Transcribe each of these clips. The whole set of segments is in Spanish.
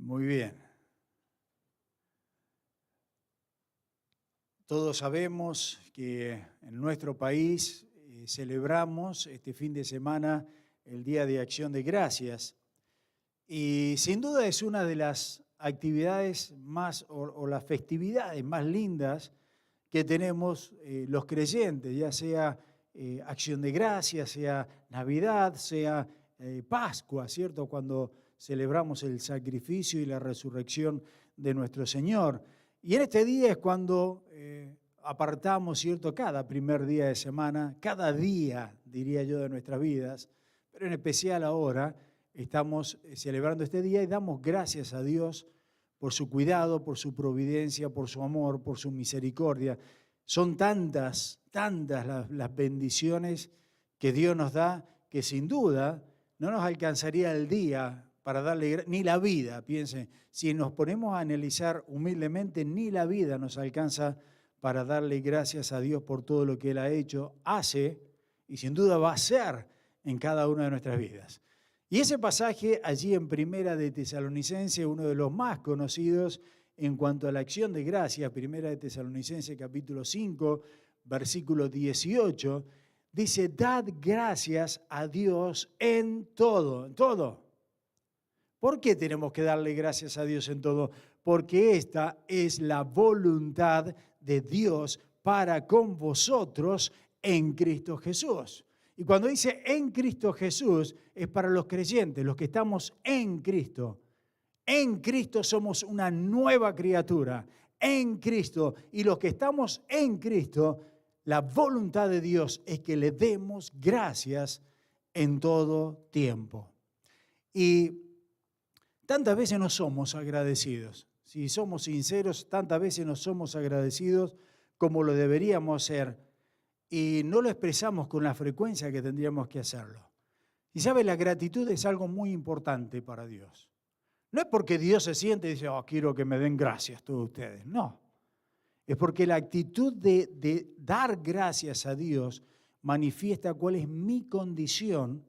Muy bien. Todos sabemos que en nuestro país celebramos este fin de semana el Día de Acción de Gracias y sin duda es una de las actividades más o las festividades más lindas que tenemos los creyentes, ya sea Acción de Gracias, sea Navidad, sea Pascua, ¿cierto? Cuando celebramos el sacrificio y la resurrección de nuestro Señor. Y en este día es cuando apartamos, ¿cierto?, cada primer día de semana, cada día, diría yo, de nuestras vidas, pero en especial ahora estamos celebrando este día y damos gracias a Dios por su cuidado, por su providencia, por su amor, por su misericordia. Son tantas las bendiciones que Dios nos da que sin duda no nos alcanzaría el día para darle, ni la vida, piensen, si nos ponemos a analizar humildemente, ni la vida nos alcanza para darle gracias a Dios por todo lo que Él ha hecho, hace y sin duda va a hacer en cada una de nuestras vidas. Y ese pasaje allí en Primera de Tesalonicenses, uno de los más conocidos en cuanto a la acción de gracias, Primera de Tesalonicenses capítulo 5, versículo 18, dice, dad gracias a Dios en todo, en todo. ¿Por qué tenemos que darle gracias a Dios en todo? Porque esta es la voluntad de Dios para con vosotros en Cristo Jesús. Y cuando dice en Cristo Jesús, es para los creyentes, los que estamos en Cristo. En Cristo somos una nueva criatura, en Cristo. Y los que estamos en Cristo, la voluntad de Dios es que le demos gracias en todo tiempo. Y tantas veces no somos agradecidos. Si somos sinceros, tantas veces no somos agradecidos como lo deberíamos ser y no lo expresamos con la frecuencia que tendríamos que hacerlo. Y sabe, la gratitud es algo muy importante para Dios. No es porque Dios se siente y dice, quiero que me den gracias todos ustedes. No, es porque la actitud de dar gracias a Dios manifiesta cuál es mi condición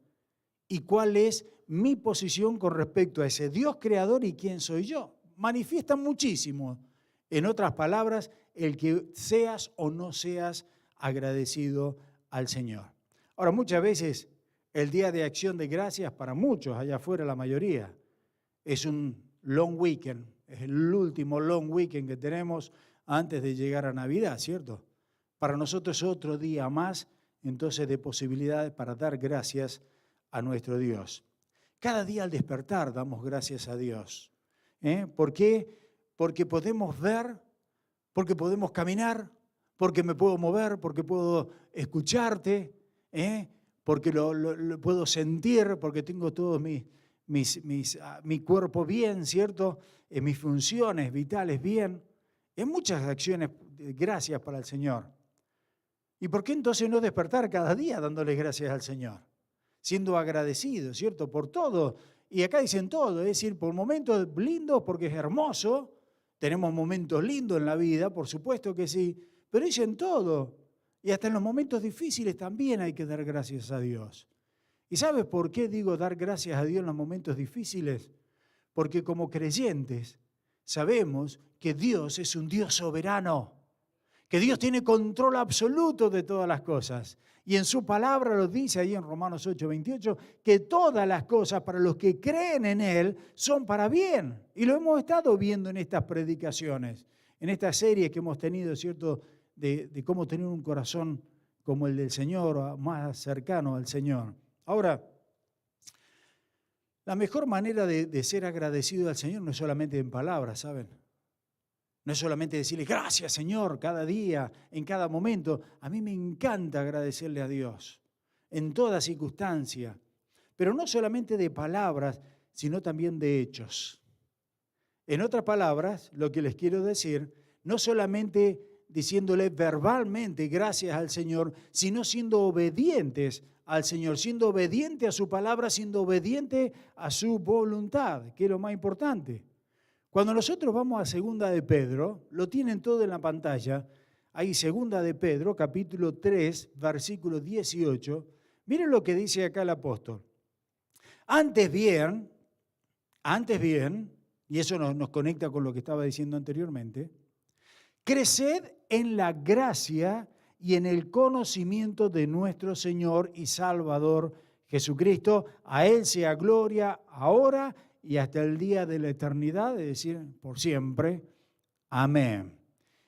y cuál es mi posición con respecto a ese Dios creador y quién soy yo. Manifiesta muchísimo, en otras palabras, el que seas o no seas agradecido al Señor. Ahora, muchas veces el Día de Acción de Gracias, para muchos, allá afuera la mayoría, es un long weekend, es el último long weekend que tenemos antes de llegar a Navidad, ¿cierto? Para nosotros es otro día más, entonces, de posibilidades para dar gracias a nuestro Dios. Cada día al despertar damos gracias a Dios. ¿Por qué? Porque podemos ver, porque podemos caminar, porque me puedo mover, porque puedo escucharte, porque lo puedo sentir, porque tengo todos mi cuerpo bien, ¿cierto? Mis funciones vitales bien. Hay muchas acciones de gracias para el Señor. ¿Y por qué entonces no despertar cada día dándole gracias al Señor? Siendo agradecidos, ¿cierto? Por todo. Y acá dicen todo, es decir, por momentos lindos porque es hermoso. Tenemos momentos lindos en la vida, por supuesto que sí, pero dicen todo. Y hasta en los momentos difíciles también hay que dar gracias a Dios. ¿Y sabes por qué digo dar gracias a Dios en los momentos difíciles? Porque como creyentes sabemos que Dios es un Dios soberano, que Dios tiene control absoluto de todas las cosas. Y en su palabra lo dice ahí en Romanos 8:28, que todas las cosas para los que creen en Él son para bien. Y lo hemos estado viendo en estas predicaciones, en esta serie que hemos tenido, ¿cierto?, de cómo tener un corazón como el del Señor, más cercano al Señor. Ahora, la mejor manera de ser agradecido al Señor no es solamente en palabras, ¿saben? No es solamente decirle gracias, Señor, cada día, en cada momento. A mí me encanta agradecerle a Dios en toda circunstancia, pero no solamente de palabras, sino también de hechos. En otras palabras, lo que les quiero decir, no solamente diciéndole verbalmente gracias al Señor, sino siendo obedientes al Señor, siendo obediente a su palabra, siendo obediente a su voluntad, que es lo más importante. Cuando nosotros vamos a Segunda de Pedro, lo tienen todo en la pantalla, ahí Segunda de Pedro, capítulo 3, versículo 18, miren lo que dice acá el apóstol. Antes bien, y eso nos conecta con lo que estaba diciendo anteriormente, creced en la gracia y en el conocimiento de nuestro Señor y Salvador Jesucristo. A Él sea gloria ahora y hasta el día de la eternidad, es decir, por siempre. Amén.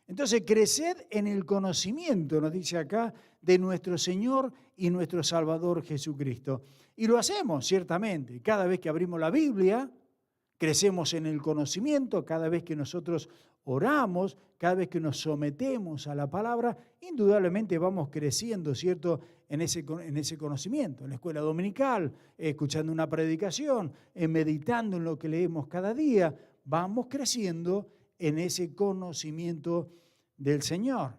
Entonces, creced en el conocimiento, nos dice acá, de nuestro Señor y nuestro Salvador Jesucristo. Y lo hacemos, ciertamente. Cada vez que abrimos la Biblia, crecemos en el conocimiento. Cada vez que nosotros oramos, cada vez que nos sometemos a la palabra, indudablemente vamos creciendo, ¿cierto?, en ese conocimiento. En la escuela dominical, escuchando una predicación, meditando en lo que leemos cada día, vamos creciendo en ese conocimiento del Señor.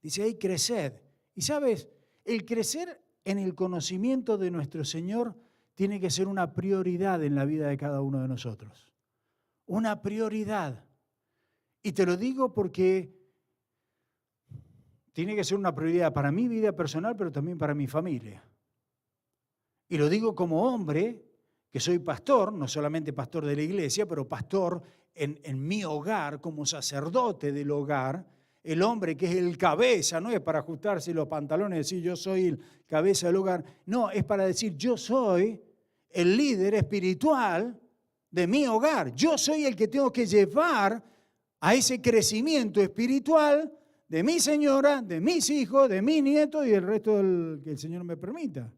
Dice ahí, creced. Y sabes, el crecer en el conocimiento de nuestro Señor tiene que ser una prioridad en la vida de cada uno de nosotros. Una prioridad. Y te lo digo porque tiene que ser una prioridad para mi vida personal, pero también para mi familia. Y lo digo como hombre, que soy pastor, no solamente pastor de la iglesia, pero pastor en mi hogar, como sacerdote del hogar. El hombre que es el cabeza, no es para ajustarse los pantalones y decir yo soy el cabeza del hogar. No, es para decir yo soy el líder espiritual de mi hogar. Yo soy el que tengo que llevar a ese crecimiento espiritual de mi señora, de mis hijos, de mis nietos y el resto que el Señor me permita.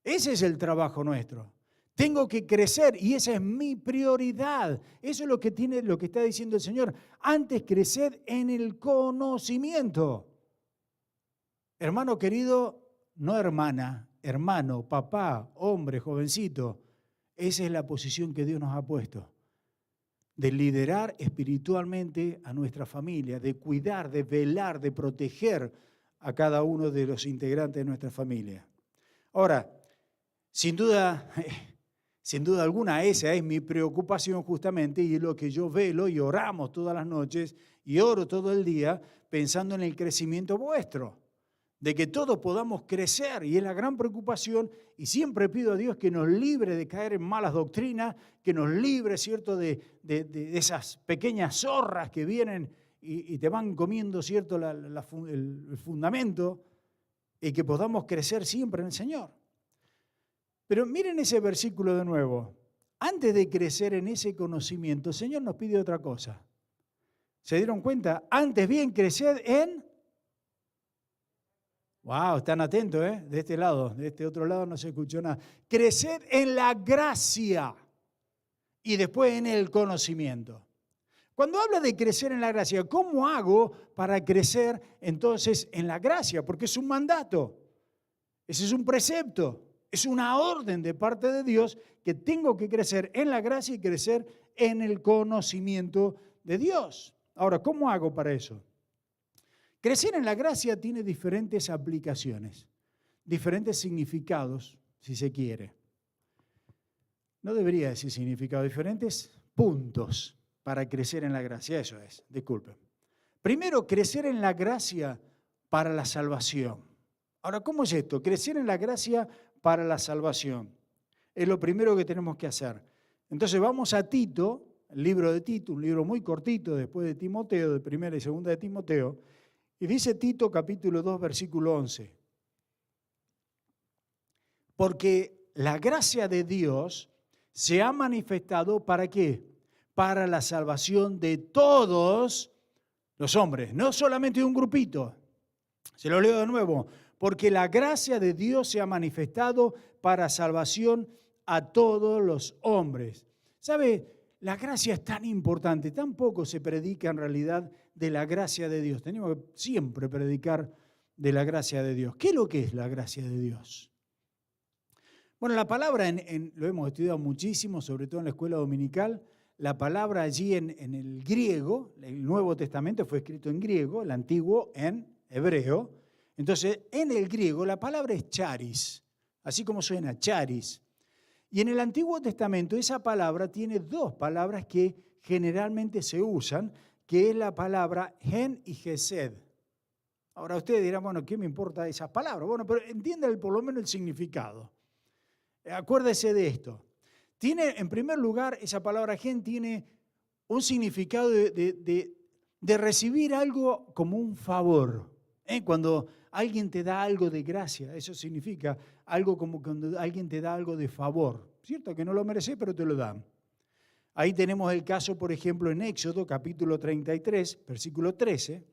Ese es el trabajo nuestro. Tengo que crecer y esa es mi prioridad. Eso es lo que está diciendo el Señor. Antes creced en el conocimiento. Hermano querido, no hermana, hermano, papá, hombre, jovencito. Esa es la posición que Dios nos ha puesto. De liderar espiritualmente a nuestra familia, de cuidar, de velar, de proteger a cada uno de los integrantes de nuestra familia. Ahora, sin duda alguna, esa es mi preocupación justamente y es lo que yo velo y oramos todas las noches y oro todo el día pensando en el crecimiento vuestro, de que todos podamos crecer y es la gran preocupación y siempre pido a Dios que nos libre de caer en malas doctrinas, que nos libre, ¿cierto?, de esas pequeñas zorras que vienen y te van comiendo, ¿cierto?, el fundamento y que podamos crecer siempre en el Señor. Pero miren ese versículo de nuevo. Antes de crecer en ese conocimiento, el Señor nos pide otra cosa. ¿Se dieron cuenta? Antes bien, crecer en... Wow, están atentos, ¿eh? De este lado, de este otro lado no se escuchó nada. Crecer en la gracia y después en el conocimiento. Cuando habla de crecer en la gracia, ¿cómo hago para crecer entonces en la gracia? Porque es un mandato, ese es un precepto. Es una orden de parte de Dios que tengo que crecer en la gracia y crecer en el conocimiento de Dios. Ahora, ¿cómo hago para eso? Crecer en la gracia tiene diferentes aplicaciones, diferentes significados, si se quiere. No debería decir significado, diferentes puntos para crecer en la gracia. Eso es, disculpen. Primero, crecer en la gracia para la salvación. Ahora, ¿cómo es esto? Crecer en la gracia para la salvación. Es lo primero que tenemos que hacer. Entonces vamos a Tito, el libro de Tito, un libro muy cortito después de Timoteo, de primera y segunda de Timoteo, y dice Tito capítulo 2, versículo 11. Porque la gracia de Dios se ha manifestado ¿para qué? Para la salvación de todos los hombres, no solamente de un grupito. Se lo leo de nuevo. Porque la gracia de Dios se ha manifestado para salvación a todos los hombres. ¿Sabe? La gracia es tan importante, tan poco se predica en realidad de la gracia de Dios. Tenemos que siempre predicar de la gracia de Dios. ¿Qué es lo que es la gracia de Dios? Bueno, la palabra, lo hemos estudiado muchísimo, sobre todo en la escuela dominical, la palabra allí en el griego, el Nuevo Testamento fue escrito en griego, el Antiguo en hebreo. Entonces, en el griego la palabra es charis, así como suena, charis. Y en el Antiguo Testamento esa palabra tiene dos palabras que generalmente se usan, que es la palabra gen y gesed. Ahora ustedes dirán, bueno, ¿qué me importa esas palabras? Bueno, pero entiendan por lo menos el significado. Acuérdese de esto. Tiene, en primer lugar, esa palabra gen tiene un significado de recibir algo como un favor. Cuando alguien te da algo de gracia, eso significa algo como cuando alguien te da algo de favor. Cierto que no lo mereces, pero te lo dan. Ahí tenemos el caso, por ejemplo, en Éxodo, capítulo 33, versículo 13.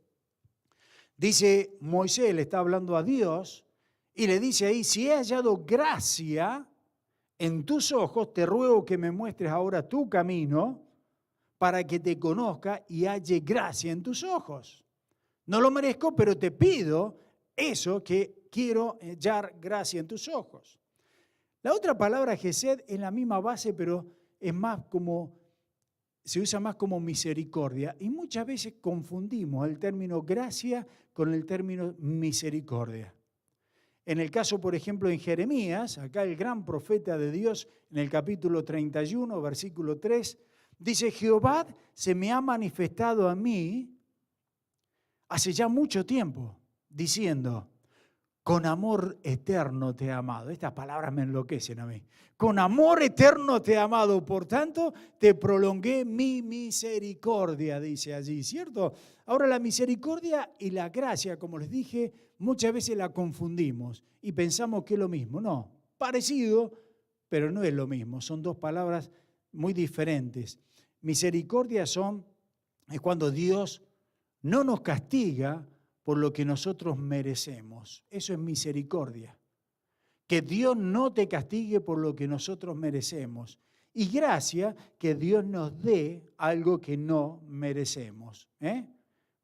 Dice, Moisés le está hablando a Dios y le dice ahí, si he hallado gracia en tus ojos, te ruego que me muestres ahora tu camino para que te conozca y halle gracia en tus ojos. No lo merezco, pero te pido eso, que quiero hallar gracia en tus ojos. La otra palabra, gesed, es la misma base, pero es más como, se usa más como misericordia. Y muchas veces confundimos el término gracia con el término misericordia. En el caso, por ejemplo, en Jeremías, acá el gran profeta de Dios, en el capítulo 31, versículo 3, dice, Jehová se me ha manifestado a mí hace ya mucho tiempo, diciendo, con amor eterno te he amado. Estas palabras me enloquecen a mí. Con amor eterno te he amado, por tanto te prolongué mi misericordia, dice allí, ¿cierto? Ahora la misericordia y la gracia, como les dije, muchas veces la confundimos y pensamos que es lo mismo. No, parecido, pero no es lo mismo. Son dos palabras muy diferentes. Misericordia es cuando Dios no nos castiga por lo que nosotros merecemos. Eso es misericordia. Que Dios no te castigue por lo que nosotros merecemos. Y gracia, que Dios nos dé algo que no merecemos.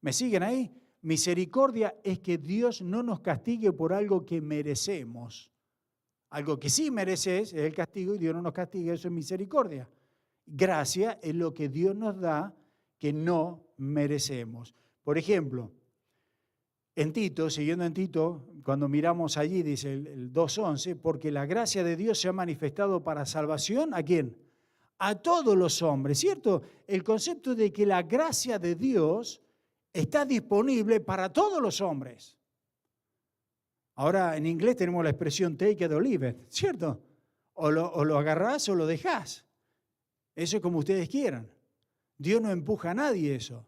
¿Me siguen ahí? Misericordia es que Dios no nos castigue por algo que merecemos. Algo que sí mereces es el castigo y Dios no nos castiga, eso es misericordia. Gracia es lo que Dios nos da que no merecemos. Por ejemplo, en Tito, siguiendo en Tito, cuando miramos allí, dice el 2:11, porque la gracia de Dios se ha manifestado para salvación, ¿a quién? A todos los hombres, ¿cierto? El concepto de que la gracia de Dios está disponible para todos los hombres. Ahora en inglés tenemos la expresión take it or leave it, ¿cierto? O lo agarrás o lo dejás. Eso es como ustedes quieran. Dios no empuja a nadie eso.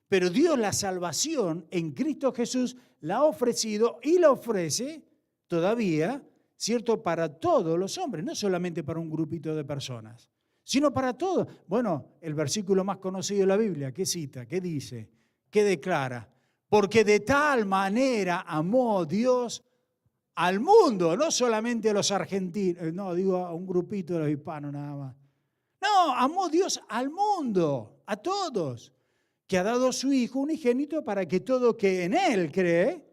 Pero Dios la salvación en Cristo Jesús la ha ofrecido y la ofrece todavía, ¿cierto? Para todos los hombres, no solamente para un grupito de personas, sino para todos. Bueno, el versículo más conocido de la Biblia, ¿qué cita? ¿Qué dice? ¿Qué declara? Porque de tal manera amó Dios al mundo, no solamente a los argentinos, no, digo a un grupito de los hispanos nada más. No, amó Dios al mundo, a todos, que ha dado a su Hijo unigénito para que todo que en Él cree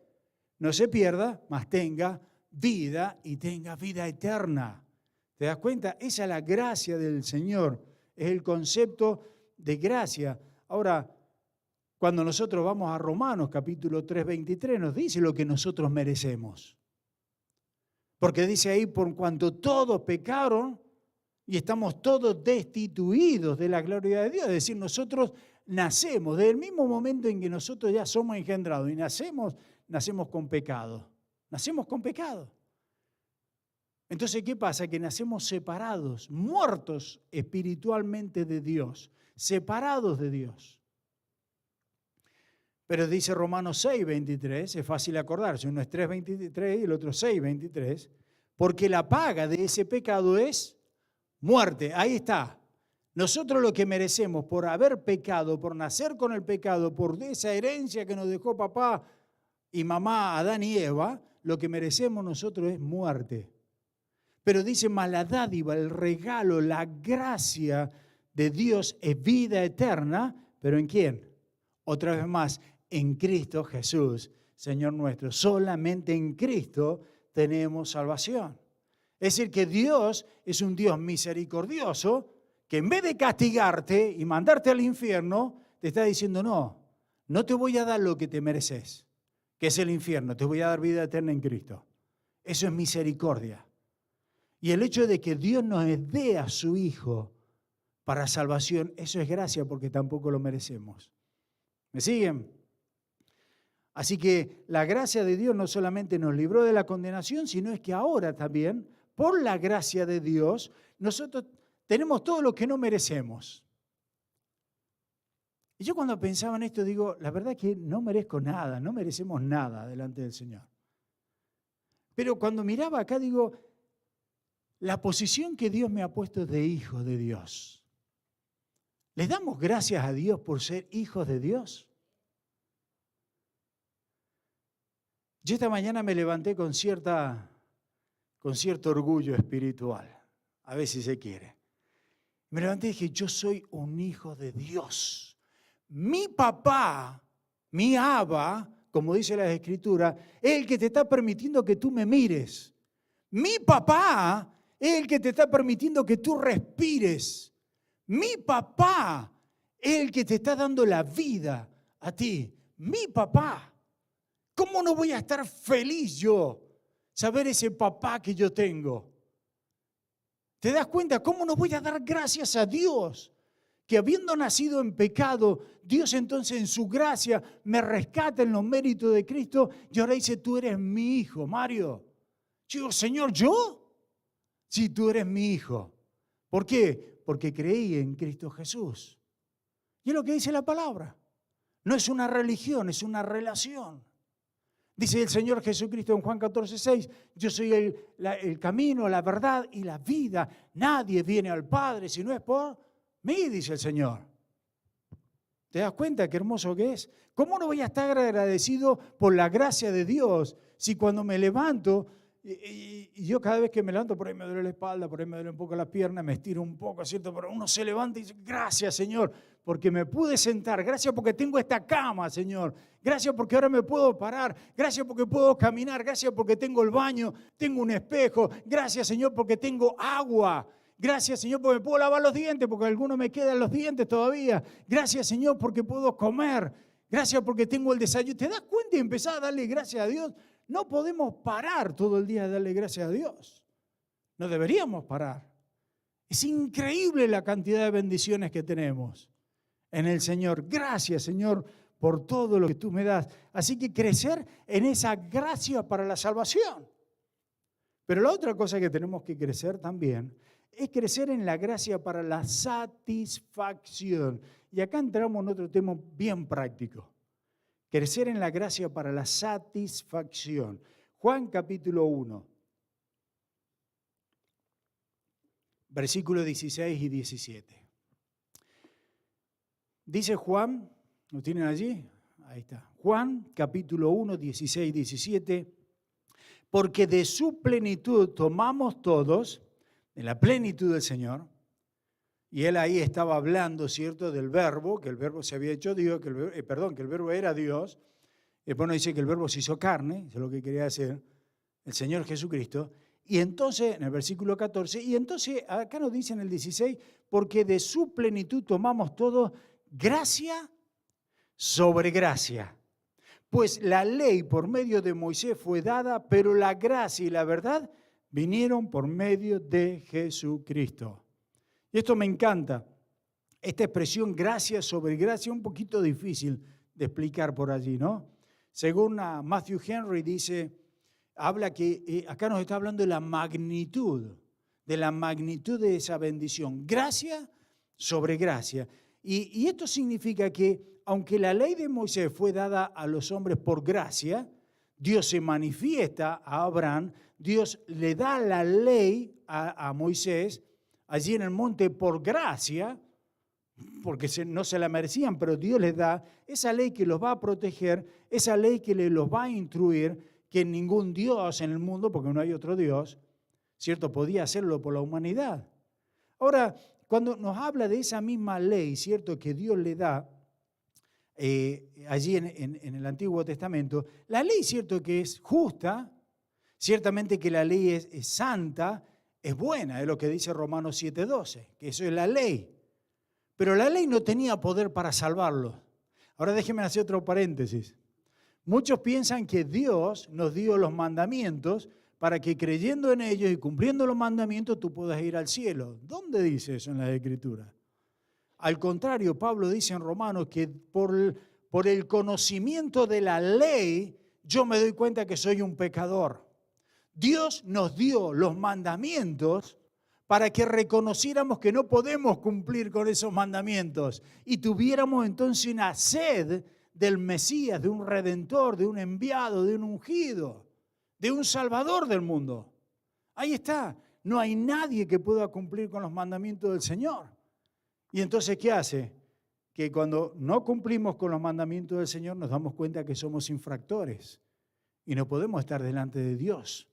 no se pierda, mas tenga vida y tenga vida eterna. ¿Te das cuenta? Esa es la gracia del Señor, es el concepto de gracia. Ahora, cuando nosotros vamos a Romanos capítulo 3:23 nos dice lo que nosotros merecemos. Porque dice ahí, por cuanto todos pecaron y estamos todos destituidos de la gloria de Dios, es decir, nosotros nacemos, desde el mismo momento en que nosotros ya somos engendrados y nacemos con pecado. Nacemos con pecado. Entonces, ¿qué pasa? Que nacemos separados, muertos espiritualmente de Dios, separados de Dios. Pero dice Romanos 6:23, es fácil acordarse, uno es 3:23 y el otro 6:23, porque la paga de ese pecado es muerte. Ahí está. Nosotros lo que merecemos por haber pecado, por nacer con el pecado, por esa herencia que nos dejó papá y mamá, Adán y Eva, lo que merecemos nosotros es muerte. Pero dice, mas la dádiva, el regalo, la gracia de Dios es vida eterna, ¿pero en quién? Otra vez más, en Cristo Jesús, Señor nuestro. Solamente en Cristo tenemos salvación. Es decir, que Dios es un Dios misericordioso, que en vez de castigarte y mandarte al infierno, te está diciendo, no te voy a dar lo que te mereces, que es el infierno, te voy a dar vida eterna en Cristo. Eso es misericordia. Y el hecho de que Dios nos dé a su Hijo para salvación, eso es gracia porque tampoco lo merecemos. ¿Me siguen? Así que la gracia de Dios no solamente nos libró de la condenación, sino es que ahora también, por la gracia de Dios, nosotros tenemos todo lo que no merecemos. Y yo cuando pensaba en esto digo, la verdad es que no merezco nada, no merecemos nada delante del Señor. Pero cuando miraba acá digo, la posición que Dios me ha puesto es de hijo de Dios. ¿Les damos gracias a Dios por ser hijos de Dios? Yo esta mañana me levanté con cierto orgullo espiritual, a ver si se quiere. Me levanté y dije, yo soy un hijo de Dios. Mi papá, mi Abba, como dice la Escritura, es el que te está permitiendo que tú me mires. Mi papá es el que te está permitiendo que tú respires. Mi papá es el que te está dando la vida a ti. Mi papá. ¿Cómo no voy a estar feliz yo saber ese papá que yo tengo? ¿Te das cuenta? ¿Cómo no voy a dar gracias a Dios? Que habiendo nacido en pecado, Dios entonces en su gracia me rescata en los méritos de Cristo y ahora dice, tú eres mi hijo, Mario. Yo digo, Señor, ¿yo? Sí, tú eres mi hijo. ¿Por qué? Porque creí en Cristo Jesús. Y es lo que dice la palabra. No es una religión, es una relación. Dice el Señor Jesucristo en Juan 14:6, yo soy el camino, la verdad y la vida. Nadie viene al Padre si no es por mí, dice el Señor. ¿Te das cuenta qué hermoso que es? ¿Cómo no voy a estar agradecido por la gracia de Dios si cuando me levanto, y yo cada vez que me levanto, por ahí me duele la espalda, por ahí me duele un poco las piernas, me estiro un poco, ¿cierto? Pero uno se levanta y dice, gracias Señor, porque me pude sentar, gracias porque tengo esta cama, Señor, gracias porque ahora me puedo parar, gracias porque puedo caminar, gracias porque tengo el baño, tengo un espejo, gracias Señor porque tengo agua. Gracias, Señor, porque me puedo lavar los dientes, porque algunos me quedan los dientes todavía. Gracias, Señor, porque puedo comer. Gracias porque tengo el desayuno. ¿Te das cuenta y empezás a darle gracias a Dios? No podemos parar todo el día de darle gracias a Dios. No deberíamos parar. Es increíble la cantidad de bendiciones que tenemos en el Señor. Gracias, Señor, por todo lo que tú me das. Así que crecer en esa gracia para la salvación. Pero la otra cosa que tenemos que crecer también es crecer en la gracia para la satisfacción. Y acá entramos en otro tema bien práctico. Crecer en la gracia para la satisfacción. Juan capítulo 1, versículos 16 y 17. Dice Juan, ¿lo tienen allí? Ahí está. Juan capítulo 1, 16 y 17. Porque de su plenitud tomamos todos, de la plenitud del Señor, y él ahí estaba hablando, ¿cierto?, del verbo, que el verbo se había hecho Dios, que el verbo era Dios. Después nos dice que el verbo se hizo carne, eso es lo que quería decir, el Señor Jesucristo. Y entonces, en el versículo 14, y entonces acá nos dice en el 16, porque de su plenitud tomamos todo gracia sobre gracia. Pues la ley por medio de Moisés fue dada, pero la gracia y la verdad vinieron por medio de Jesucristo. Y esto me encanta. Esta expresión gracia sobre gracia es un poquito difícil de explicar por allí, ¿no? Según Matthew Henry habla que acá nos está hablando de la magnitud de esa bendición. Gracia sobre gracia. Y esto significa que aunque la ley de Moisés fue dada a los hombres por gracia, Dios se manifiesta a Abraham, Dios le da la ley a Moisés allí en el monte por gracia, porque no se la merecían, pero Dios les da esa ley que los va a proteger, esa ley que los va a instruir, que ningún Dios en el mundo, porque no hay otro Dios, ¿cierto?, podía hacerlo por la humanidad. Ahora, cuando nos habla de esa misma ley, ¿cierto?, que Dios le da allí en el Antiguo Testamento, la ley, ¿cierto?, que es justa, ciertamente que la ley es santa, es buena, es lo que dice Romanos 7:12, que eso es la ley. Pero la ley no tenía poder para salvarlos. Ahora déjenme hacer otro paréntesis. Muchos piensan que Dios nos dio los mandamientos para que creyendo en ellos y cumpliendo los mandamientos tú puedas ir al cielo. ¿Dónde dice eso en las Escrituras? Al contrario, Pablo dice en Romanos que por el conocimiento de la ley yo me doy cuenta que soy un pecador. Dios nos dio los mandamientos para que reconociéramos que no podemos cumplir con esos mandamientos y tuviéramos entonces una sed del Mesías, de un Redentor, de un enviado, de un ungido, de un Salvador del mundo. Ahí está. No hay nadie que pueda cumplir con los mandamientos del Señor. Y entonces, ¿qué hace? Que cuando no cumplimos con los mandamientos del Señor nos damos cuenta que somos infractores y no podemos estar delante de Dios,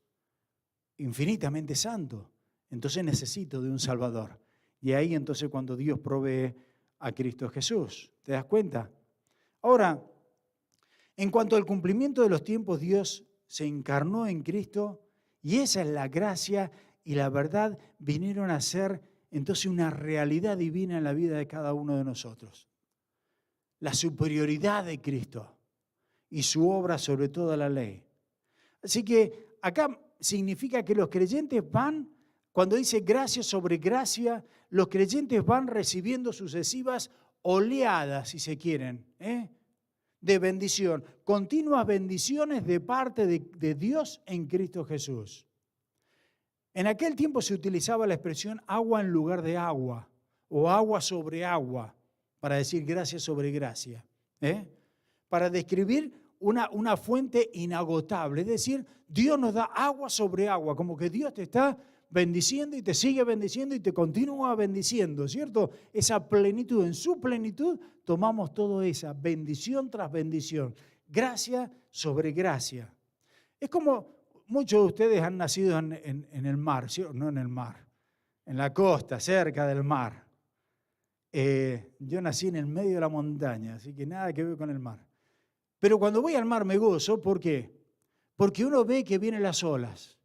infinitamente santo. Entonces necesito de un Salvador. Y ahí entonces cuando Dios provee a Cristo Jesús. ¿Te das cuenta? Ahora, en cuanto al cumplimiento de los tiempos, Dios se encarnó en Cristo y esa es la gracia y la verdad vinieron a ser entonces una realidad divina en la vida de cada uno de nosotros. La superioridad de Cristo y su obra sobre toda la ley. Así que acá significa que los creyentes van, cuando dice gracia sobre gracia, los creyentes van recibiendo sucesivas oleadas, si se quieren, de bendición, continuas bendiciones de parte de Dios en Cristo Jesús. En aquel tiempo se utilizaba la expresión agua en lugar de agua o agua sobre agua para decir gracia sobre gracia, para describir una fuente inagotable, es decir, Dios nos da agua sobre agua, como que Dios te está bendiciendo y te sigue bendiciendo y te continúa bendiciendo, ¿cierto? Esa plenitud, en su plenitud tomamos toda esa bendición tras bendición, gracia sobre gracia. Es como muchos de ustedes han nacido en el mar, ¿sí? No en el mar, en la costa, cerca del mar. Yo nací en el medio de la montaña, así que nada que ver con el mar. Pero cuando voy al mar me gozo, ¿por qué? Porque uno ve que vienen las olas.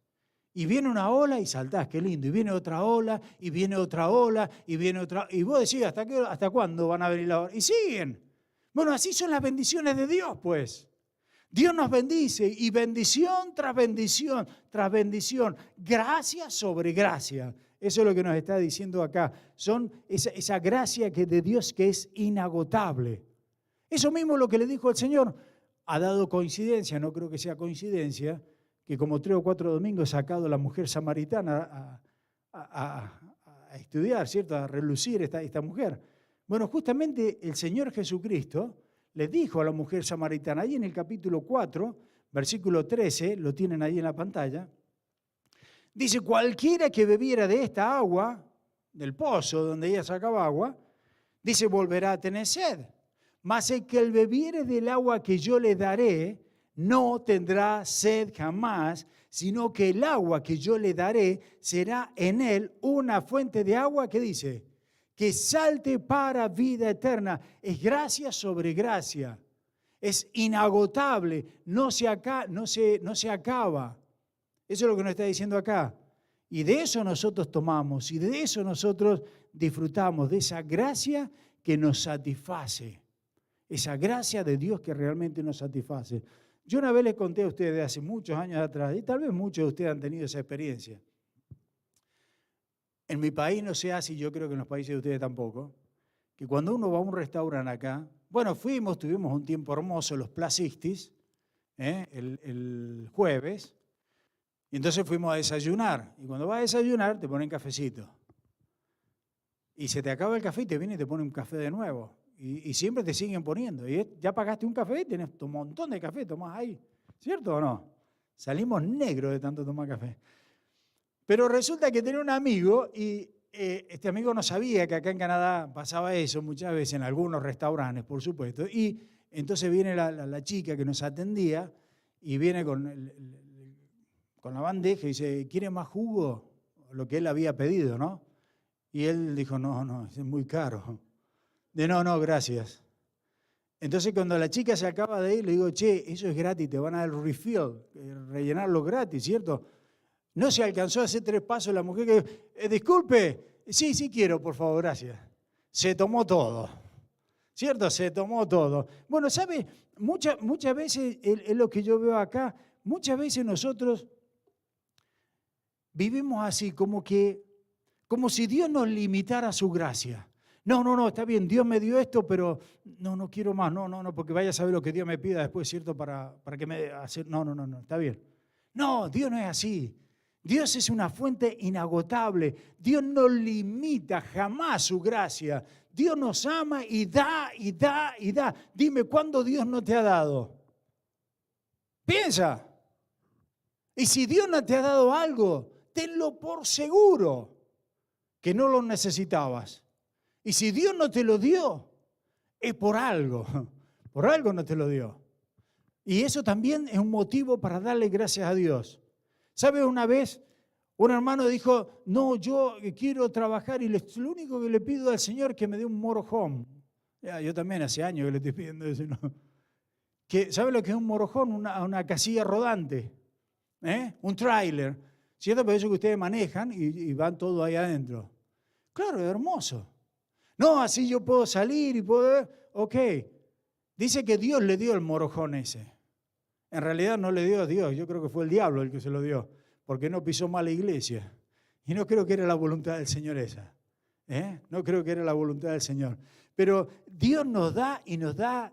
Y viene una ola y saltás, qué lindo. Y viene otra ola, y viene otra ola, y viene otra. Y vos decís, ¿hasta cuándo van a venir las olas? Y siguen. Bueno, así son las bendiciones de Dios, pues. Dios nos bendice y bendición tras bendición, tras bendición. Gracia sobre gracia. Eso es lo que nos está diciendo acá. Son esa gracia que de Dios que es inagotable. Eso mismo es lo que le dijo el Señor. Ha dado coincidencia, no creo que sea coincidencia, que como 3 o 4 domingos ha sacado a la mujer samaritana a estudiar, ¿cierto? A relucir esta mujer. Bueno, justamente el Señor Jesucristo le dijo a la mujer samaritana, ahí en el capítulo 4, versículo 13, lo tienen ahí en la pantalla, dice, cualquiera que bebiera de esta agua, del pozo donde ella sacaba agua, dice, volverá a tener sed. Mas el que bebiere del agua que yo le daré, no tendrá sed jamás, sino que el agua que yo le daré será en él una fuente de agua, ¿qué dice? Que salte para vida eterna. Es gracia sobre gracia. Es inagotable, no se acaba. Eso es lo que nos está diciendo acá. Y de eso nosotros tomamos, y de eso nosotros disfrutamos, de esa gracia que nos satisface. Esa gracia de Dios que realmente nos satisface. Yo una vez les conté a ustedes hace muchos años atrás, y tal vez muchos de ustedes han tenido esa experiencia. En mi país no se hace, y yo creo que en los países de ustedes tampoco, que cuando uno va a un restaurante acá, bueno, tuvimos un tiempo hermoso, los Placistis, el jueves, y entonces fuimos a desayunar. Y cuando vas a desayunar, te ponen cafecito. Y se te acaba el café y te viene y te ponen un café de nuevo. Y siempre te siguen poniendo. Y ya pagaste un café, tienes un montón de café, tomás ahí. ¿Cierto o no? Salimos negros de tanto tomar café. Pero resulta que tenía un amigo y este amigo no sabía que acá en Canadá pasaba eso muchas veces en algunos restaurantes, por supuesto. Y entonces viene la chica que nos atendía y viene con la bandeja y dice, ¿quiere más jugo? Lo que él había pedido, ¿no? Y él dijo, no, es muy caro. No, gracias. Entonces cuando la chica se acaba de ir, le digo, che, eso es gratis, te van a dar el refill, rellenarlo gratis, ¿cierto? No se alcanzó a hacer 3 pasos la mujer que, disculpe, sí quiero, por favor, gracias. Se tomó todo, ¿cierto? Se tomó todo. Bueno, ¿sabe? Muchas veces, es lo que yo veo acá, muchas veces nosotros vivimos así, como si Dios nos limitara su gracia. No, está bien, Dios me dio esto, pero no quiero más, no, porque vaya a saber lo que Dios me pida después, ¿cierto? Para que me haga, no, está bien. No, Dios no es así. Dios es una fuente inagotable. Dios no limita jamás su gracia. Dios nos ama y da, y da, y da. Dime, ¿cuándo Dios no te ha dado? Piensa. Y si Dios no te ha dado algo, tenlo por seguro que no lo necesitabas. Y si Dios no te lo dio, es por algo. Por algo no te lo dio. Y eso también es un motivo para darle gracias a Dios. ¿Sabes? Una vez un hermano dijo, no, yo quiero trabajar y lo único que le pido al Señor es que me dé un motorhome. Ya, yo también hace años que le estoy pidiendo eso. ¿No? ¿Sabe lo que es un motorhome? Una casilla rodante, un tráiler. ¿Cierto? Por eso que ustedes manejan y van todo ahí adentro. Claro, es hermoso. No, así yo puedo salir y puedo... Ok. Dice que Dios le dio el motorhome ese. En realidad no le dio a Dios, yo creo que fue el diablo el que se lo dio, porque no pisó mal la iglesia. Y no creo que era la voluntad del Señor esa. No creo que era la voluntad del Señor. Pero Dios nos da y nos da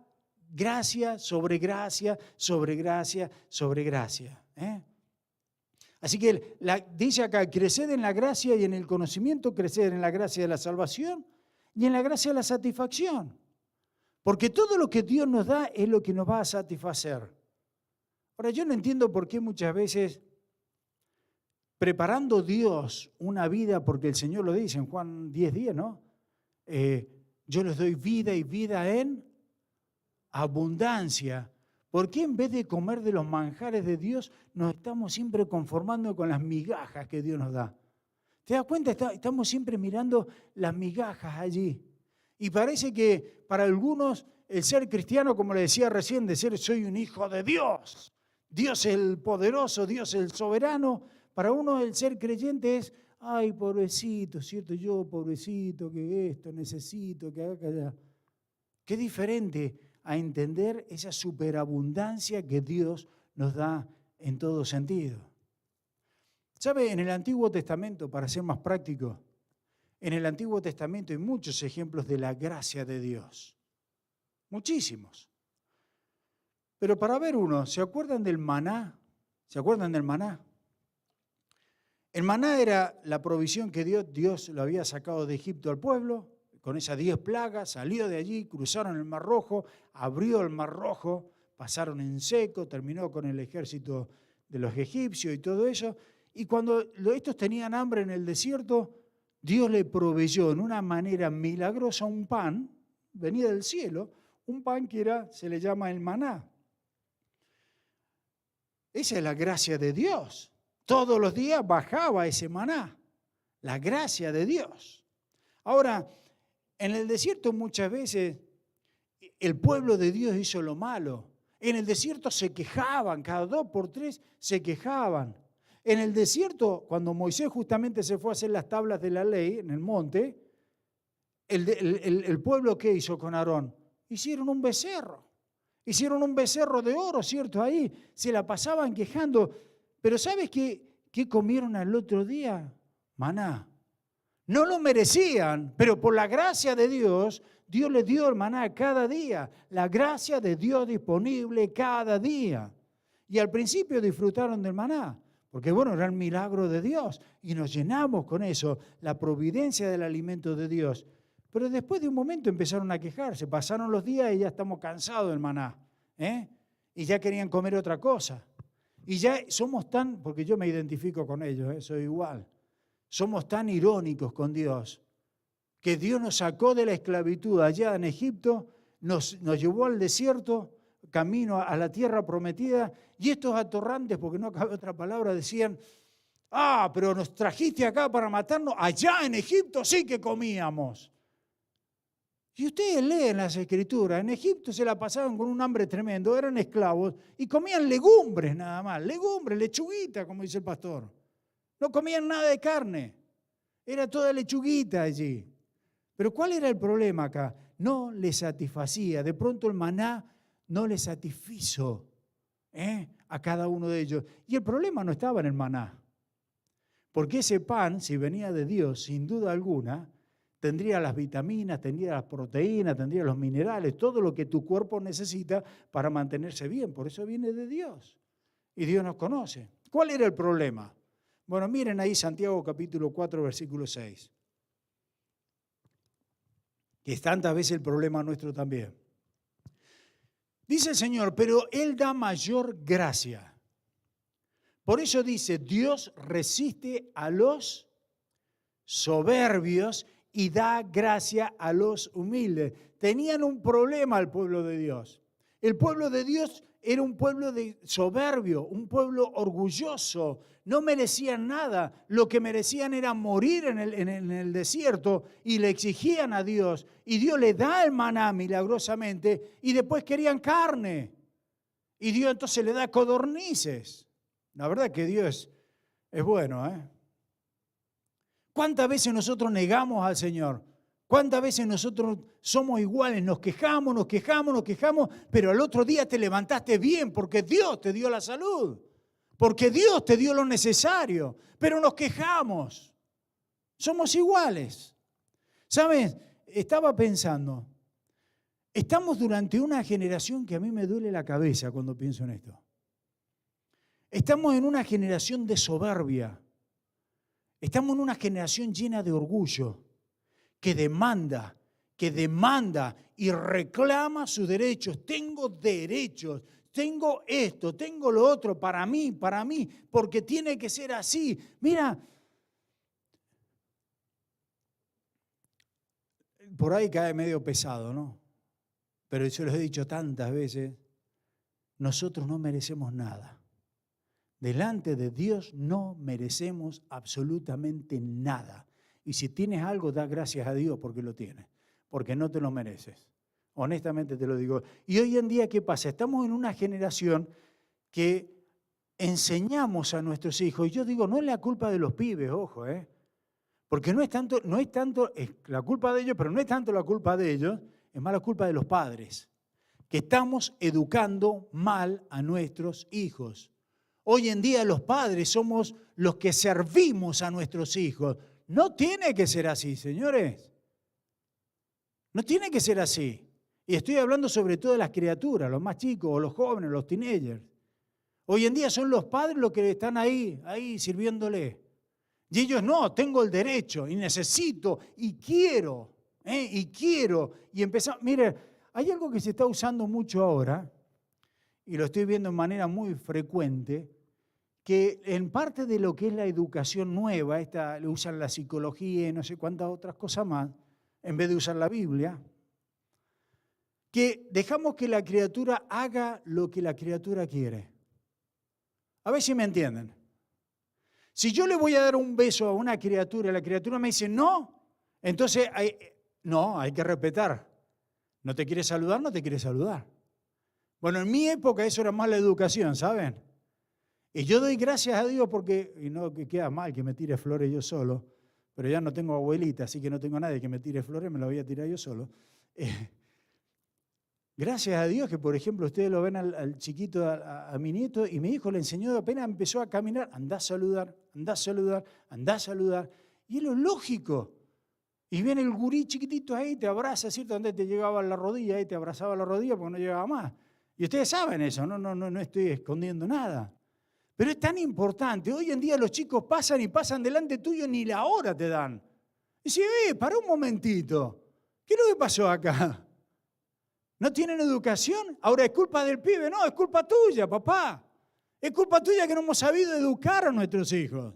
gracia sobre gracia, sobre gracia, sobre gracia. Así que dice acá, creced en la gracia y en el conocimiento, creced en la gracia de la salvación y en la gracia de la satisfacción. Porque todo lo que Dios nos da es lo que nos va a satisfacer. Ahora, yo no entiendo por qué muchas veces, preparando Dios una vida, porque el Señor lo dice en Juan 10:10, ¿no? Yo les doy vida y vida en abundancia. ¿Por qué en vez de comer de los manjares de Dios, nos estamos siempre conformando con las migajas que Dios nos da? ¿Te das cuenta? Estamos siempre mirando las migajas allí. Y parece que para algunos el ser cristiano, como le decía recién, de ser soy un hijo de Dios. Dios el poderoso, Dios el soberano. Para uno el ser creyente es, ay, pobrecito, ¿cierto? Yo, pobrecito, que esto necesito, que haga allá. Qué diferente a entender esa superabundancia que Dios nos da en todo sentido. ¿Sabe? En el Antiguo Testamento, para ser más práctico, en el Antiguo Testamento hay muchos ejemplos de la gracia de Dios. Muchísimos. Pero para ver uno, ¿se acuerdan del maná? ¿Se acuerdan del maná? El maná era la provisión que Dios lo había sacado de Egipto al pueblo, con esas 10 plagas, salió de allí, cruzaron el Mar Rojo, abrió el Mar Rojo, pasaron en seco, terminó con el ejército de los egipcios y todo eso. Y cuando estos tenían hambre en el desierto, Dios le proveyó en una manera milagrosa un pan, venía del cielo, un pan que se le llama el maná. Esa es la gracia de Dios. Todos los días bajaba ese maná, la gracia de Dios. Ahora, en el desierto muchas veces el pueblo de Dios hizo lo malo. En el desierto se quejaban, cada 2 por 3 se quejaban. En el desierto, cuando Moisés justamente se fue a hacer las tablas de la ley en el monte, el pueblo, ¿qué hizo con Aarón? Hicieron un becerro. Hicieron un becerro de oro, ¿cierto? Ahí se la pasaban quejando. Pero ¿sabes qué comieron al otro día? Maná. No lo merecían, pero por la gracia de Dios, Dios les dio el maná cada día. La gracia de Dios disponible cada día. Y al principio disfrutaron del maná, porque bueno, era el milagro de Dios. Y nos llenamos con eso, la providencia del alimento de Dios. Pero después de un momento empezaron a quejarse. Pasaron los días y ya estamos cansados del maná. Y ya querían comer otra cosa. Y ya somos tan, porque yo me identifico con ellos, soy igual. Somos tan irónicos con Dios, que Dios nos sacó de la esclavitud allá en Egipto, nos llevó al desierto, camino a la tierra prometida, y estos atorrantes, porque no cabe otra palabra, decían, pero nos trajiste acá para matarnos, allá en Egipto sí que comíamos. Y ustedes leen las Escrituras, en Egipto se la pasaban con un hambre tremendo, eran esclavos y comían legumbres nada más, legumbres, lechuguita, como dice el pastor. No comían nada de carne, era toda lechuguita allí. Pero ¿cuál era el problema acá? No les satisfacía, de pronto el maná no les satisfizo a cada uno de ellos. Y el problema no estaba en el maná, porque ese pan, si venía de Dios, sin duda alguna, tendría las vitaminas, tendría las proteínas, tendría los minerales, todo lo que tu cuerpo necesita para mantenerse bien. Por eso viene de Dios. Y Dios nos conoce. ¿Cuál era el problema? Bueno, miren ahí Santiago capítulo 4, versículo 6. Que es tantas veces el problema nuestro también. Dice el Señor, pero Él da mayor gracia. Por eso dice, Dios resiste a los soberbios y da gracia a los humildes. Tenían un problema el pueblo de Dios. El pueblo de Dios era un pueblo soberbio, un pueblo orgulloso. No merecían nada. Lo que merecían era morir en el desierto y le exigían a Dios. Y Dios le da el maná milagrosamente y después querían carne. Y Dios entonces le da codornices. La verdad que Dios es bueno, ¿eh? ¿Cuántas veces nosotros negamos al Señor? ¿Cuántas veces nosotros somos iguales? Nos quejamos, pero al otro día te levantaste bien porque Dios te dio la salud, porque Dios te dio lo necesario, pero nos quejamos. Somos iguales. ¿Sabes? Estaba pensando, estamos durante una generación que a mí me duele la cabeza cuando pienso en esto. Estamos en una generación de soberbia. Estamos en una generación llena de orgullo, que demanda y reclama sus derechos. Tengo derechos, tengo esto, tengo lo otro para mí, porque tiene que ser así. Mira, por ahí cae medio pesado, ¿no? Pero yo les he dicho tantas veces, nosotros no merecemos nada. Delante de Dios no merecemos absolutamente nada. Y si tienes algo, da gracias a Dios porque lo tienes, porque no te lo mereces. Honestamente te lo digo. Y hoy en día, ¿qué pasa? Estamos en una generación que enseñamos a nuestros hijos, y yo digo, no es la culpa de los pibes, ojo, porque no es tanto, es la culpa de ellos, pero no es tanto la culpa de ellos, es más la culpa de los padres, que estamos educando mal a nuestros hijos. Hoy en día los padres somos los que servimos a nuestros hijos. No tiene que ser así, señores. No tiene que ser así. Y estoy hablando sobre todo de las criaturas, los más chicos, o los jóvenes, los teenagers. Hoy en día son los padres los que están ahí sirviéndole. Y ellos no, tengo el derecho y necesito y quiero. Y empezamos. Mire, hay algo que se está usando mucho ahora, y lo estoy viendo de manera muy frecuente, que en parte de lo que es la educación nueva, le usan la psicología y no sé cuántas otras cosas más, en vez de usar la Biblia, que dejamos que la criatura haga lo que la criatura quiere. A ver si me entienden. Si yo le voy a dar un beso a una criatura y la criatura me dice no, entonces hay que respetar. ¿No te quiere saludar? No te quiere saludar. Bueno, en mi época eso era más la educación, ¿saben? Y yo doy gracias a Dios porque, y no que queda mal que me tire flores yo solo, pero ya no tengo abuelita, así que no tengo nadie que me tire flores, me las voy a tirar yo solo. Gracias a Dios que, por ejemplo, ustedes lo ven al chiquito, a mi nieto, y mi hijo le enseñó, apenas empezó a caminar, andá a saludar, andá a saludar, andá a saludar. Y es lo lógico. Y viene el gurí chiquitito ahí, te abraza, ¿cierto? Donde te llegaba a la rodilla, ahí te abrazaba la rodilla porque no llegaba más. Y ustedes saben eso, no estoy escondiendo nada. Pero es tan importante. Hoy en día los chicos pasan y pasan delante tuyo, ni la hora te dan. Y dice, para un momentito, ¿qué es lo que pasó acá? ¿No tienen educación? Ahora es culpa del pibe. No, es culpa tuya, papá. Es culpa tuya que no hemos sabido educar a nuestros hijos.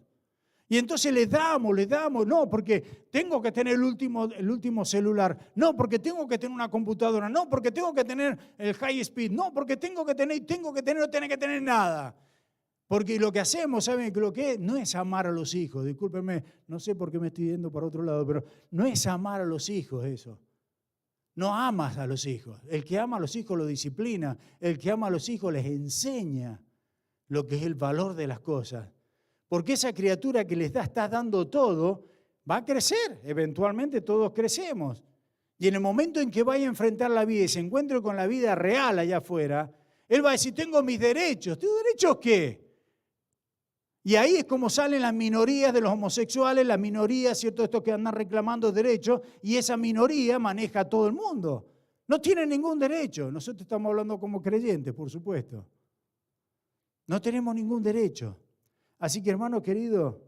Y entonces les damos, no, porque tengo que tener el último celular, no, porque tengo que tener una computadora, no, porque tengo que tener el high speed, no, porque tengo que tener, no tener que tener nada. Porque lo que hacemos, ¿saben lo que es? No es amar a los hijos, discúlpenme, no sé por qué me estoy yendo para otro lado, pero no es amar a los hijos eso. No amas a los hijos. El que ama a los hijos los disciplina, el que ama a los hijos les enseña lo que es el valor de las cosas. Porque esa criatura que les estás dando todo, va a crecer. Eventualmente todos crecemos. Y en el momento en que vaya a enfrentar la vida y se encuentre con la vida real allá afuera, él va a decir, tengo mis derechos. ¿Tus derechos qué? Y ahí es como salen las minorías de los homosexuales, las minorías, ¿cierto? Estos que andan reclamando derechos, y esa minoría maneja a todo el mundo. No tienen ningún derecho. Nosotros estamos hablando como creyentes, por supuesto. No tenemos ningún derecho. Así que, hermano querido,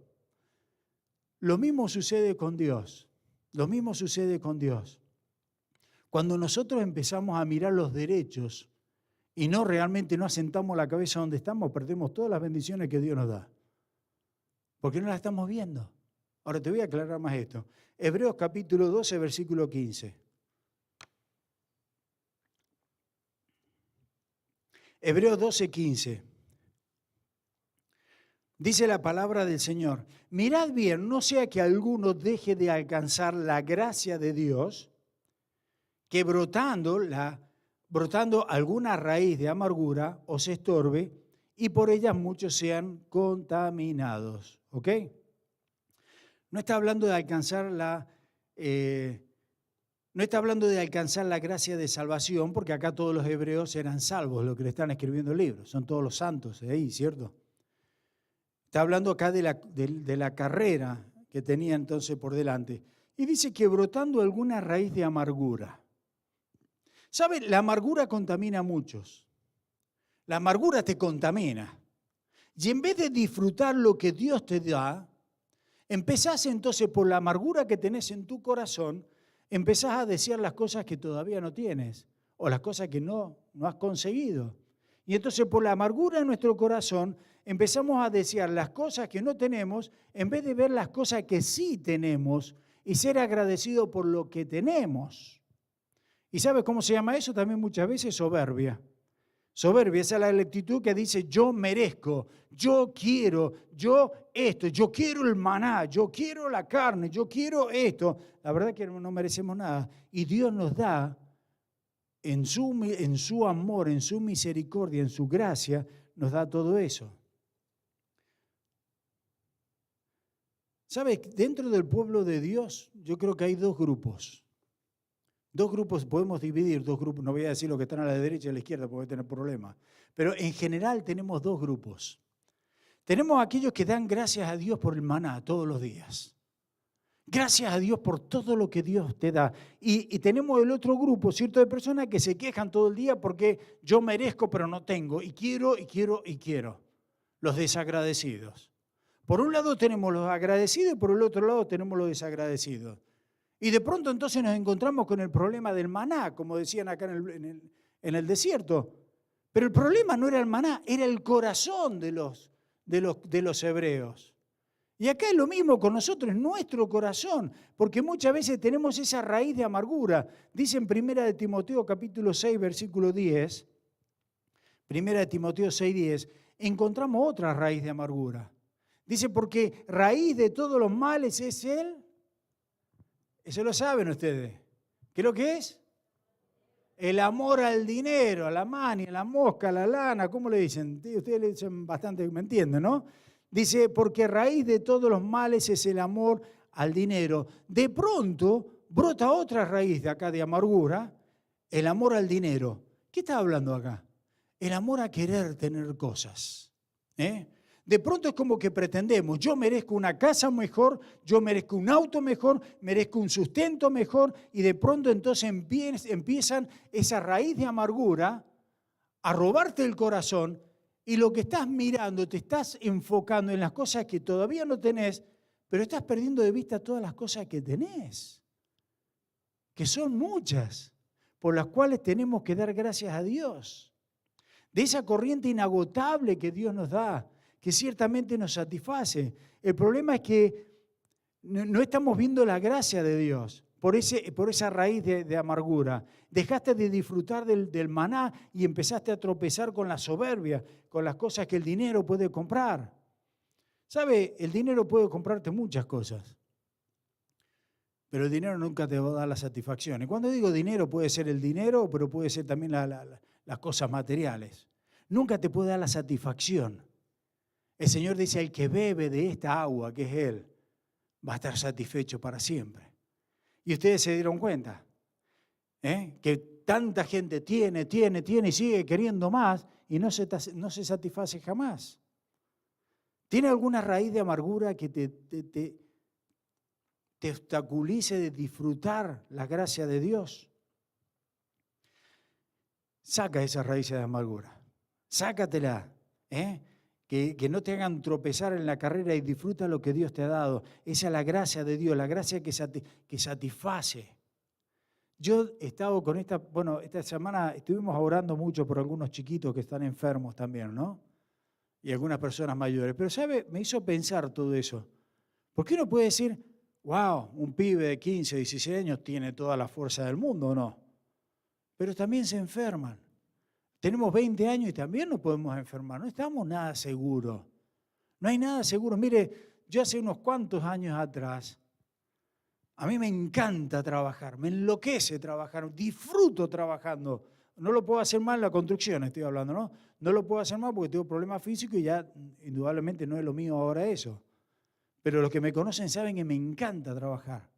lo mismo sucede con Dios. Lo mismo sucede con Dios. Cuando nosotros empezamos a mirar los derechos y no realmente no asentamos la cabeza donde estamos, perdemos todas las bendiciones que Dios nos da. Porque no las estamos viendo. Ahora te voy a aclarar más esto. Hebreos capítulo 12, versículo 15. Hebreos 12, 15. Dice la palabra del Señor: mirad bien, no sea que alguno deje de alcanzar la gracia de Dios, que brotando alguna raíz de amargura os estorbe y por ellas muchos sean contaminados. ¿Ok? No está hablando de alcanzar no está hablando de alcanzar la gracia de salvación, porque acá todos los hebreos eran salvos, los que le están escribiendo el libro, son todos los santos de ahí, ¿cierto? Está hablando acá de la carrera que tenía entonces por delante. Y dice que brotando alguna raíz de amargura. ¿Sabe? La amargura contamina a muchos. La amargura te contamina. Y en vez de disfrutar lo que Dios te da, empezás entonces por la amargura que tenés en tu corazón, empezás a desear las cosas que todavía no tienes o las cosas que no has conseguido. Y entonces por la amargura en nuestro corazón empezamos a desear las cosas que no tenemos en vez de ver las cosas que sí tenemos y ser agradecidos por lo que tenemos. ¿Y sabes cómo se llama eso? También muchas veces soberbia. Soberbia, esa es la actitud que dice yo merezco, yo quiero, yo esto, yo quiero el maná, yo quiero la carne, yo quiero esto. La verdad es que no merecemos nada. Y Dios nos da en su amor, en su misericordia, en su gracia, nos da todo eso. ¿Sabes? Dentro del pueblo de Dios yo creo que hay dos grupos. Dos grupos, podemos dividir dos grupos, no voy a decir los que están a la derecha y a la izquierda porque voy a tener problemas, pero en general tenemos dos grupos. Tenemos aquellos que dan gracias a Dios por el maná todos los días. Gracias a Dios por todo lo que Dios te da. Y tenemos el otro grupo, ¿cierto?, de personas que se quejan todo el día porque yo merezco pero no tengo, y quiero, y quiero, y quiero. Los desagradecidos. Por un lado tenemos los agradecidos y por el otro lado tenemos los desagradecidos. Y de pronto entonces nos encontramos con el problema del maná, como decían acá en el desierto. Pero el problema no era el maná, era el corazón de los hebreos. Y acá es lo mismo con nosotros, nuestro corazón, porque muchas veces tenemos esa raíz de amargura. Dice en 1 Timoteo capítulo 6, versículo 10, 1 Timoteo 6, 10, encontramos otra raíz de amargura. Dice, porque raíz de todos los males es eso lo saben ustedes. ¿Qué es lo que es? El amor al dinero, a la mani, a la mosca, a la lana, ¿cómo le dicen? Ustedes le dicen bastante, me entienden, ¿no? Dice, porque raíz de todos los males es el amor al dinero. De pronto brota otra raíz de acá de amargura, el amor al dinero. ¿Qué está hablando acá? El amor a querer tener cosas. De pronto es como que pretendemos, yo merezco una casa mejor, yo merezco un auto mejor, merezco un sustento mejor, y de pronto entonces empiezan esa raíz de amargura a robarte el corazón, y lo que estás mirando, te estás enfocando en las cosas que todavía no tenés, pero estás perdiendo de vista todas las cosas que tenés, que son muchas, por las cuales tenemos que dar gracias a Dios. De esa corriente inagotable que Dios nos da, que ciertamente nos satisface. El problema es que no estamos viendo la gracia de Dios por esa raíz de amargura. Dejaste de disfrutar del maná y empezaste a tropezar con la soberbia, con las cosas que el dinero puede comprar. ¿Sabe? El dinero puede comprarte muchas cosas, pero el dinero nunca te va a dar la satisfacción. Y cuando digo dinero, puede ser el dinero, pero puede ser también las cosas materiales. Nunca te puede dar la satisfacción. El Señor dice, el que bebe de esta agua, que es Él, va a estar satisfecho para siempre. Y ustedes se dieron cuenta, que tanta gente tiene y sigue queriendo más y no se satisface jamás. ¿Tiene alguna raíz de amargura que te obstaculice de disfrutar la gracia de Dios? Saca esa raíz de amargura, sácatela, que no te hagan tropezar en la carrera y disfruta lo que Dios te ha dado. Esa es la gracia de Dios, la gracia que satisface. Yo he estado con esta semana estuvimos orando mucho por algunos chiquitos que están enfermos también, ¿no? Y algunas personas mayores. Pero, ¿sabe? Me hizo pensar todo eso. ¿Por qué uno puede decir, wow, un pibe de 15, 16 años tiene toda la fuerza del mundo o no? Pero también se enferman. Tenemos 20 años y también nos podemos enfermar. No estamos nada seguros. No hay nada seguro. Mire, yo hace unos cuantos años atrás, a mí me encanta trabajar, me enloquece trabajar, disfruto trabajando. No lo puedo hacer mal en la construcción, estoy hablando, ¿no? No lo puedo hacer mal porque tengo problemas físicos y ya indudablemente no es lo mío ahora eso. Pero los que me conocen saben que me encanta trabajar.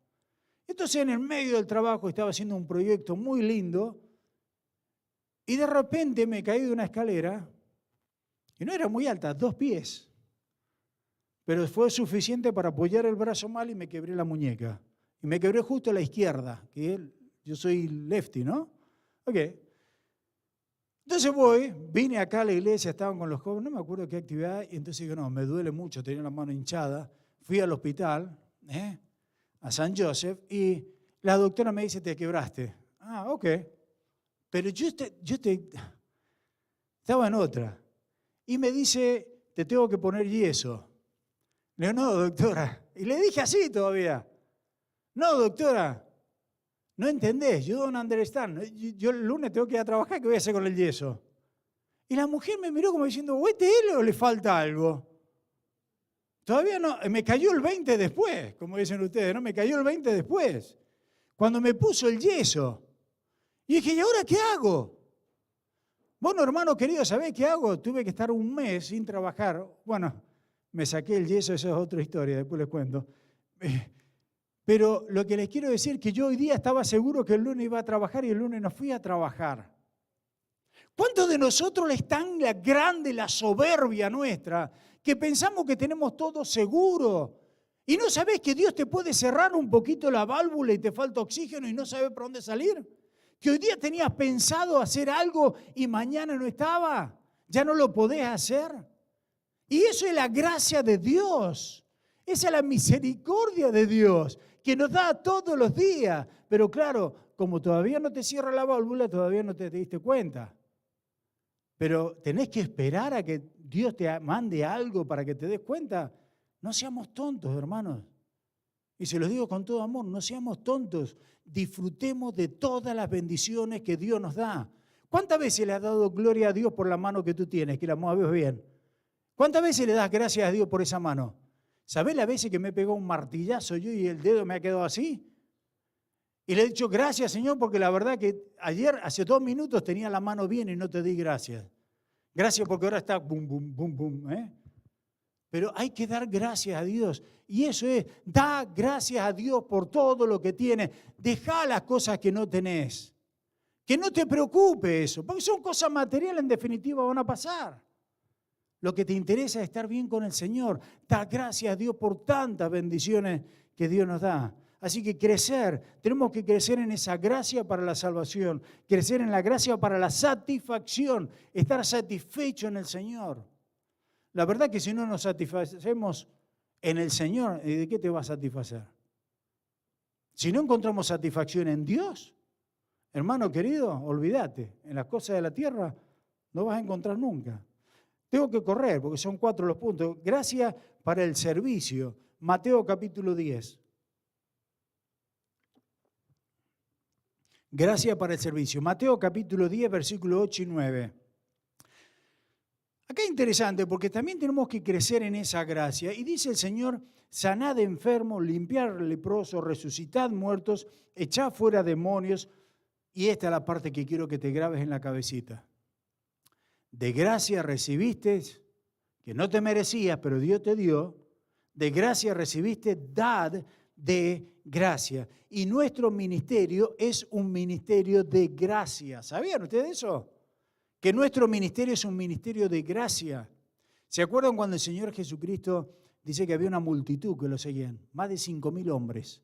Entonces en el medio del trabajo estaba haciendo un proyecto muy lindo y de repente me caí de una escalera y no era muy alta, 2 pies. Pero fue suficiente para apoyar el brazo mal y me quebré la muñeca. Y me quebré justo a la izquierda, que yo soy lefty, ¿no? Ok. Entonces vine acá a la iglesia, estaban con los jóvenes, no me acuerdo qué actividad, y entonces digo, no, me duele mucho, tenía la mano hinchada. Fui al hospital, a San Joseph, y la doctora me dice, te quebraste. Ah, ok. Pero yo estaba en otra. Y me dice, te tengo que poner yeso. Le digo, no, doctora. Y le dije así todavía. No, doctora, no entendés, you don't understand. Yo el lunes tengo que ir a trabajar, ¿qué voy a hacer con el yeso? Y la mujer me miró como diciendo, ¿o este él o le falta algo? Todavía no, me cayó el 20 después, como dicen ustedes, ¿no? Me cayó el 20 después, cuando me puso el yeso. Y dije, ¿y ahora qué hago? Bueno, hermano querido, ¿sabés qué hago? Tuve que estar un mes sin trabajar. Bueno, me saqué el yeso, esa es otra historia, después les cuento. Pero lo que les quiero decir es que yo hoy día estaba seguro que el lunes iba a trabajar y el lunes no fui a trabajar. ¿Cuántos de nosotros es tan grande la soberbia nuestra que pensamos que tenemos todo seguro? ¿Y no sabés que Dios te puede cerrar un poquito la válvula y te falta oxígeno y no sabes por dónde salir? ¿Que hoy día tenías pensado hacer algo y mañana no estaba? ¿Ya no lo podés hacer? Y eso es la gracia de Dios. Esa es la misericordia de Dios, que nos da todos los días. Pero claro, como todavía no te cierra la válvula, todavía no te diste cuenta. Pero tenés que esperar a que Dios te mande algo para que te des cuenta. No seamos tontos, hermanos. Y se los digo con todo amor, no seamos tontos. Disfrutemos de todas las bendiciones que Dios nos da. ¿Cuántas veces le has dado gloria a Dios por la mano que tú tienes, que la mueves bien? ¿Cuántas veces le das gracias a Dios por esa mano? ¿Sabés las veces que me pegó un martillazo yo y el dedo me ha quedado así? Y le he dicho gracias, Señor, porque la verdad que ayer, hace 2 minutos, tenía la mano bien y no te di gracias. Gracias porque ahora está bum, bum, bum, bum. Pero hay que dar gracias a Dios. Y eso es, da gracias a Dios por todo lo que tienes. Deja las cosas que no tenés. Que no te preocupe eso, porque son cosas materiales, en definitiva van a pasar. Lo que te interesa es estar bien con el Señor. Da gracias a Dios por tantas bendiciones que Dios nos da. Así que tenemos que crecer en esa gracia para la salvación, crecer en la gracia para la satisfacción, estar satisfecho en el Señor. La verdad que si no nos satisfacemos en el Señor, ¿de qué te va a satisfacer? Si no encontramos satisfacción en Dios, hermano querido, olvídate, en las cosas de la tierra no vas a encontrar nunca. Tengo que correr porque son 4 los puntos. Gracia para el servicio. Mateo capítulo 10. Gracia para el servicio. Mateo capítulo 10, versículos 8 y 9. Acá es interesante porque también tenemos que crecer en esa gracia. Y dice el Señor, sanad enfermos, limpiar leprosos, resucitad muertos, echad fuera demonios. Y esta es la parte que quiero que te grabes en la cabecita. De gracia recibiste, que no te merecías, pero Dios te dio. De gracia recibiste, dad de gracia. Y nuestro ministerio es un ministerio de gracia. ¿Sabían ustedes eso? Que nuestro ministerio es un ministerio de gracia. ¿Se acuerdan cuando el Señor Jesucristo dice que había una multitud que lo seguían? Más de 5.000 hombres.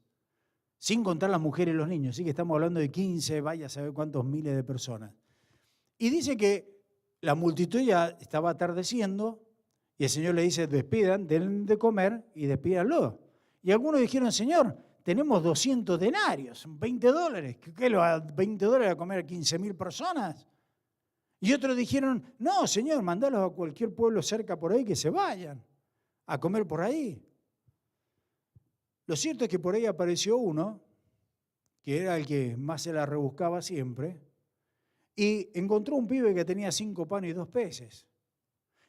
Sin contar las mujeres y los niños. Así que estamos hablando de 15, vaya a saber cuántos miles de personas. Y dice que la multitud ya estaba atardeciendo Y el Señor le dice, despidan, den de comer y despídanlo. Y algunos dijeron, Señor, tenemos 200 denarios, $20. ¿Qué lo va a $20 a comer a 15.000 personas? Y otros dijeron, no, Señor, mandalos a cualquier pueblo cerca por ahí que se vayan a comer por ahí. Lo cierto es que por ahí apareció uno, que era el que más se la rebuscaba siempre, y encontró un pibe que tenía 5 panes y 2 peces.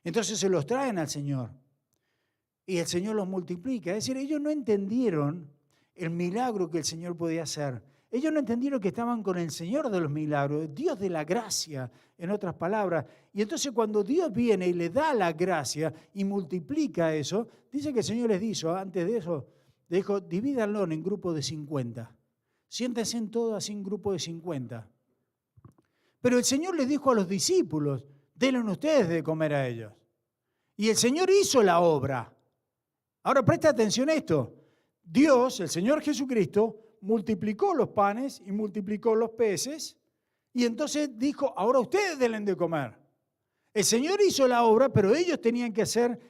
Entonces se los traen al Señor y el Señor los multiplica. Es decir, ellos no entendieron el milagro que el Señor podía hacer. Ellos no entendieron que estaban con el Señor de los milagros, Dios de la gracia, en otras palabras. Y entonces cuando Dios viene y le da la gracia y multiplica eso, dice que el Señor les dijo, antes de eso, le dijo, divídanlo en grupos de 50. Siéntense en todo así en grupo de 50. Pero el Señor les dijo a los discípulos, denle ustedes de comer a ellos. Y el Señor hizo la obra. Ahora presta atención a esto. Dios, el Señor Jesucristo, multiplicó los panes y multiplicó los peces. Y entonces dijo, ahora ustedes denle de comer. El Señor hizo la obra, pero ellos tenían que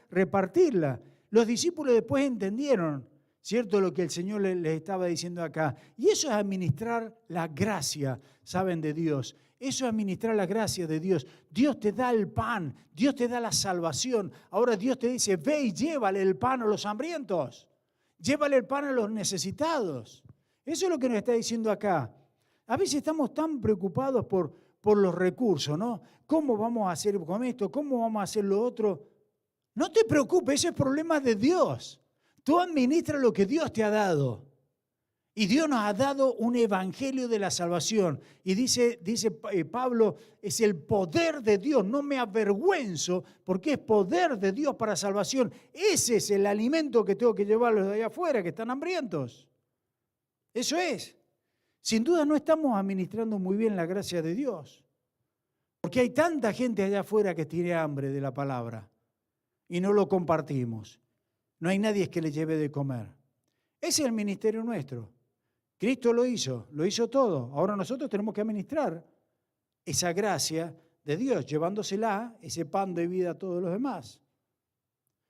repartirla. Los discípulos después entendieron, ¿cierto?, lo que el Señor les estaba diciendo acá. Y eso es administrar la gracia, ¿saben?, de Dios. Eso es administrar la gracia de Dios. Dios te da el pan, Dios te da la salvación. Ahora Dios te dice, ve y llévale el pan a los hambrientos. Llévale el pan a los necesitados. Eso es lo que nos está diciendo acá. A veces estamos tan preocupados por los recursos, ¿no? ¿Cómo vamos a hacer con esto? ¿Cómo vamos a hacer lo otro? No te preocupes, ese es problema de Dios. Tú administra lo que Dios te ha dado. Y Dios nos ha dado un evangelio de la salvación. Y dice Pablo, es el poder de Dios. No me avergüenzo porque es poder de Dios para salvación. Ese es el alimento que tengo que llevarlos de allá afuera, que están hambrientos. Eso es. Sin duda no estamos administrando muy bien la gracia de Dios. Porque hay tanta gente allá afuera que tiene hambre de la palabra. Y no lo compartimos. No hay nadie que le lleve de comer. Ese es el ministerio nuestro. Cristo lo hizo todo. Ahora nosotros tenemos que administrar esa gracia de Dios, llevándosela, ese pan de vida a todos los demás.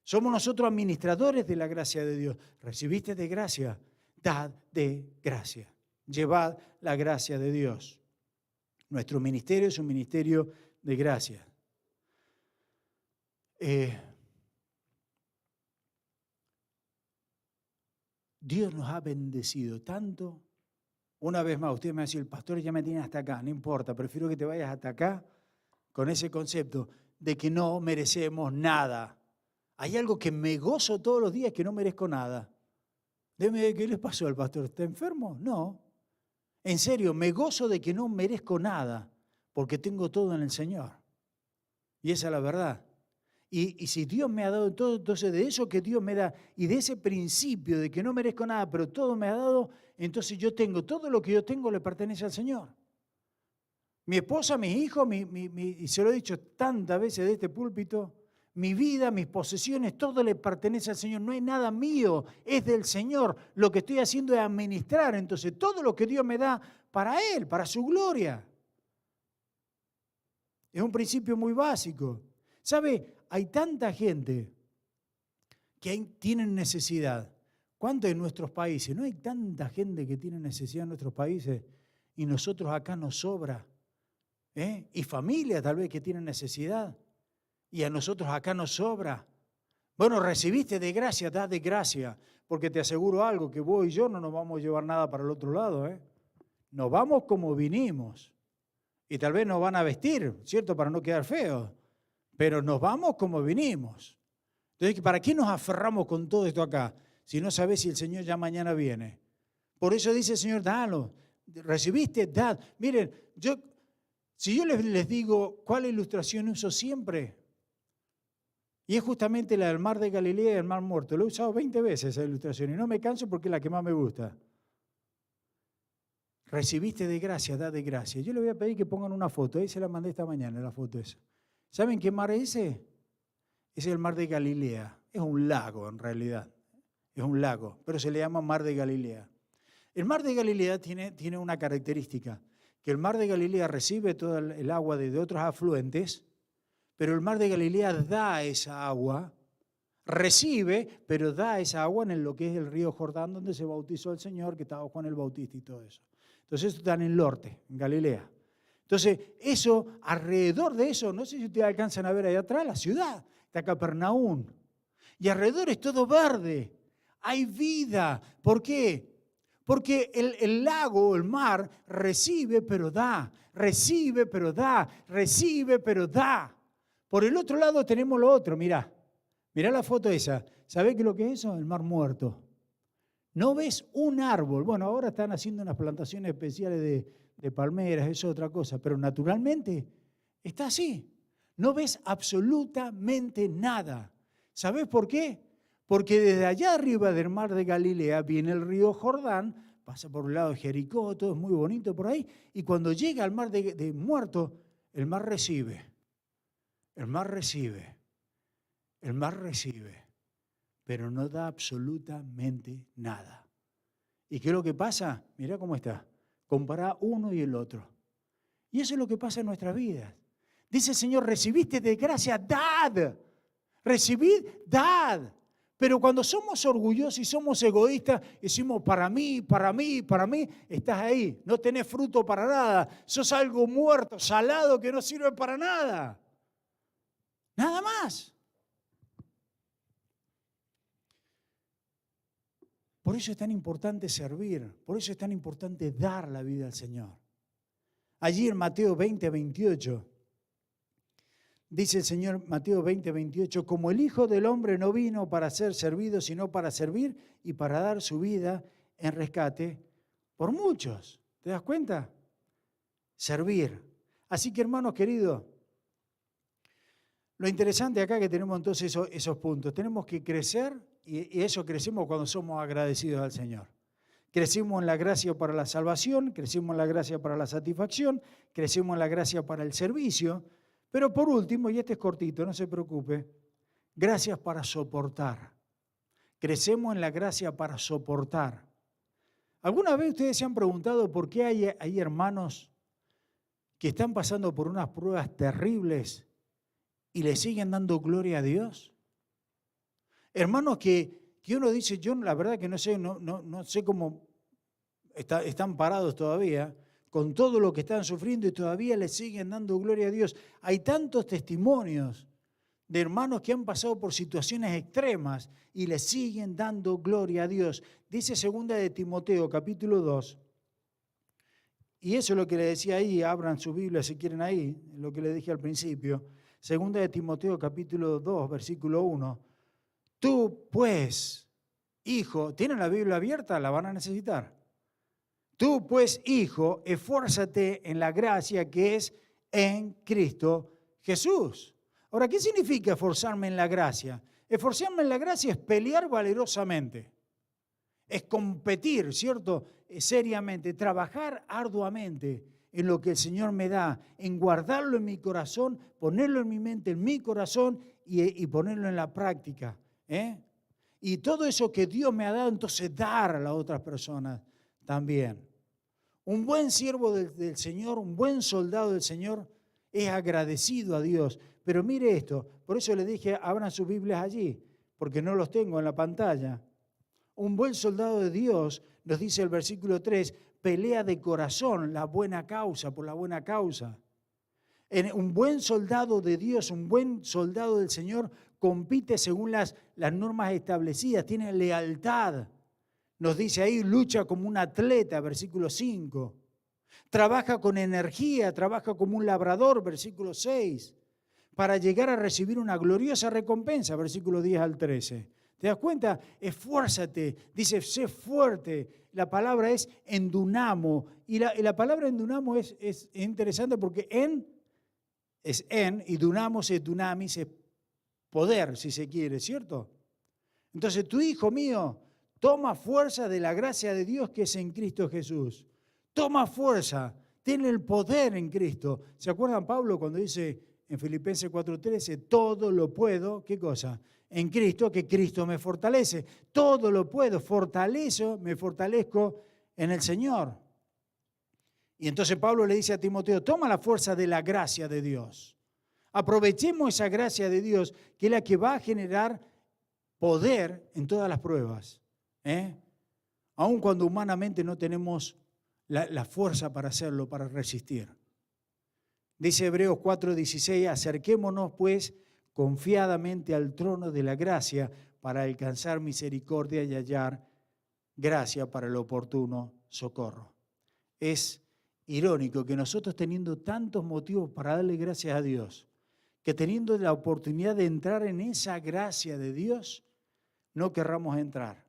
Somos nosotros administradores de la gracia de Dios. Recibiste de gracia, dad de gracia. Llevad la gracia de Dios. Nuestro ministerio es un ministerio de gracia. Dios nos ha bendecido tanto. Una vez más, usted me va a decir, el pastor ya me tiene hasta acá. No importa, prefiero que te vayas hasta acá con ese concepto de que no merecemos nada. Hay algo que me gozo todos los días que no merezco nada. Dime, ¿qué les pasó al pastor? ¿Está enfermo? No. En serio, me gozo de que no merezco nada porque tengo todo en el Señor. Y esa es la verdad. Y si Dios me ha dado todo, entonces de eso que Dios me da y de ese principio de que no merezco nada, pero todo me ha dado, entonces yo tengo, todo lo que yo tengo le pertenece al Señor. Mi esposa, mis hijos, y se lo he dicho tantas veces de este púlpito, mi vida, mis posesiones, todo le pertenece al Señor. No hay nada mío, es del Señor. Lo que estoy haciendo es administrar, entonces todo lo que Dios me da para Él, para su gloria. Es un principio muy básico. ¿Sabe? Hay tanta gente que tienen necesidad. ¿Cuánto en nuestros países? ¿No hay tanta gente que tiene necesidad en nuestros países y nosotros acá nos sobra? Y familias tal vez que tienen necesidad y a nosotros acá nos sobra. Bueno, recibiste de gracia, da de gracia, porque te aseguro algo, que vos y yo no nos vamos a llevar nada para el otro lado. Nos vamos como vinimos y tal vez nos van a vestir, ¿cierto? Para no quedar feos. Pero nos vamos como vinimos. Entonces, ¿para qué nos aferramos con todo esto acá? Si no sabes si el Señor ya mañana viene. Por eso dice el Señor, dalo. ¿Recibiste? Dad. Miren, si yo les digo cuál ilustración uso siempre, y es justamente la del mar de Galilea y el mar muerto. Lo he usado 20 veces esa ilustración y no me canso porque es la que más me gusta. Recibiste de gracia, da de gracia. Yo le voy a pedir que pongan una foto. Ahí se la mandé esta mañana, la foto esa. ¿Saben qué mar es ese? Es el mar de Galilea. Es un lago en realidad. Es un lago, pero se le llama mar de Galilea. El mar de Galilea tiene una característica, que el mar de Galilea recibe todo el agua de otros afluentes, pero el mar de Galilea da esa agua recibe, pero da esa agua en lo que es el río Jordán, donde se bautizó el Señor, que estaba Juan el Bautista y todo eso. Entonces, eso está en el norte, en Galilea. Entonces, eso, alrededor de eso, no sé si ustedes alcanzan a ver ahí atrás, la ciudad, está Capernaum. Y alrededor es todo verde, hay vida. ¿Por qué? Porque el lago, el mar, recibe pero da, recibe pero da, recibe pero da. Por el otro lado tenemos lo otro, mirá la foto esa. ¿Sabés qué es lo que es eso? El Mar Muerto. No ves un árbol. Bueno, ahora están haciendo unas plantaciones especiales de palmeras, eso es otra cosa, pero naturalmente está así. No ves absolutamente nada. ¿Sabés por qué? Porque desde allá arriba del mar de Galilea viene el río Jordán, pasa por un lado de Jericó, todo es muy bonito por ahí, y cuando llega al mar de Muerto, el mar recibe, el mar recibe, el mar recibe, pero no da absolutamente nada. ¿Y qué es lo que pasa? Mirá cómo está. Compará uno y el otro. Y eso es lo que pasa en nuestras vidas. Dice el Señor, recibiste de gracia, dad. Recibid, dad. Pero cuando somos orgullosos y somos egoístas, decimos para mí, para mí, para mí, estás ahí. No tenés fruto para nada. Sos algo muerto, salado, que no sirve para nada. Nada más. Por eso es tan importante servir, por eso es tan importante dar la vida al Señor. Allí en Mateo 20, 28, dice el Señor, Mateo 20, 28, como el Hijo del Hombre no vino para ser servido, sino para servir y para dar su vida en rescate por muchos. ¿Te das cuenta? Servir. Así que, hermanos queridos, lo interesante acá que tenemos entonces esos puntos. Tenemos que crecer y eso crecemos cuando somos agradecidos al Señor. Crecimos en la gracia para la salvación, crecimos en la gracia para la satisfacción, crecimos en la gracia para el servicio. Pero por último, y este es cortito, no se preocupe, gracias para soportar. Crecemos en la gracia para soportar. ¿Alguna vez ustedes se han preguntado por qué hay hermanos que están pasando por unas pruebas terribles y le siguen dando gloria a Dios? Hermanos que uno dice, yo la verdad que no sé cómo están parados todavía, con todo lo que están sufriendo y todavía le siguen dando gloria a Dios. Hay tantos testimonios de hermanos que han pasado por situaciones extremas y le siguen dando gloria a Dios. Dice 2 de Timoteo, capítulo 2, y eso es lo que le decía ahí, abran su Biblia si quieren ahí, lo que le dije al principio. 2 de Timoteo, capítulo 2, versículo 1. Tú, pues, hijo, ¿tienen la Biblia abierta? La van a necesitar. Tú, pues, hijo, esfuérzate en la gracia que es en Cristo Jesús. Ahora, ¿qué significa esforzarme en la gracia? Esforzarme en la gracia es pelear valerosamente. Es competir, ¿cierto? Seriamente, trabajar arduamente en lo que el Señor me da, en guardarlo en mi corazón, ponerlo en mi mente, en mi corazón y ponerlo en la práctica. Y todo eso que Dios me ha dado, entonces dar a las otras personas también. Un buen siervo del Señor, un buen soldado del Señor es agradecido a Dios. Pero mire esto, por eso le dije, abran sus Biblias allí, porque no los tengo en la pantalla. Un buen soldado de Dios, nos dice el versículo 3, pelea de corazón la buena causa, por la buena causa. Un buen soldado de Dios, un buen soldado del Señor, compite según las normas establecidas, tiene lealtad. Nos dice ahí, lucha como un atleta, versículo 5. Trabaja con energía, trabaja como un labrador, versículo 6. Para llegar a recibir una gloriosa recompensa, versículo 10 al 13. ¿Te das cuenta? Esfuérzate, dice, sé fuerte. La palabra es endunamo. Y la palabra endunamo es interesante porque es en y dunamos es dunamis, es poder, si se quiere, ¿cierto? Entonces, tu hijo mío, toma fuerza de la gracia de Dios que es en Cristo Jesús. Toma fuerza, tiene el poder en Cristo. ¿Se acuerdan Pablo cuando dice en Filipenses 4:13, todo lo puedo, ¿qué cosa? En Cristo, que Cristo me fortalece. Todo lo puedo, me fortalezco en el Señor. Y entonces Pablo le dice a Timoteo, toma la fuerza de la gracia de Dios. Aprovechemos esa gracia de Dios, que es la que va a generar poder en todas las pruebas, aun cuando humanamente no tenemos la fuerza para hacerlo, para resistir. Dice Hebreos 4:16, acerquémonos pues confiadamente al trono de la gracia para alcanzar misericordia y hallar gracia para el oportuno socorro. Es irónico que nosotros, teniendo tantos motivos para darle gracias a Dios, que teniendo la oportunidad de entrar en esa gracia de Dios, no querramos entrar.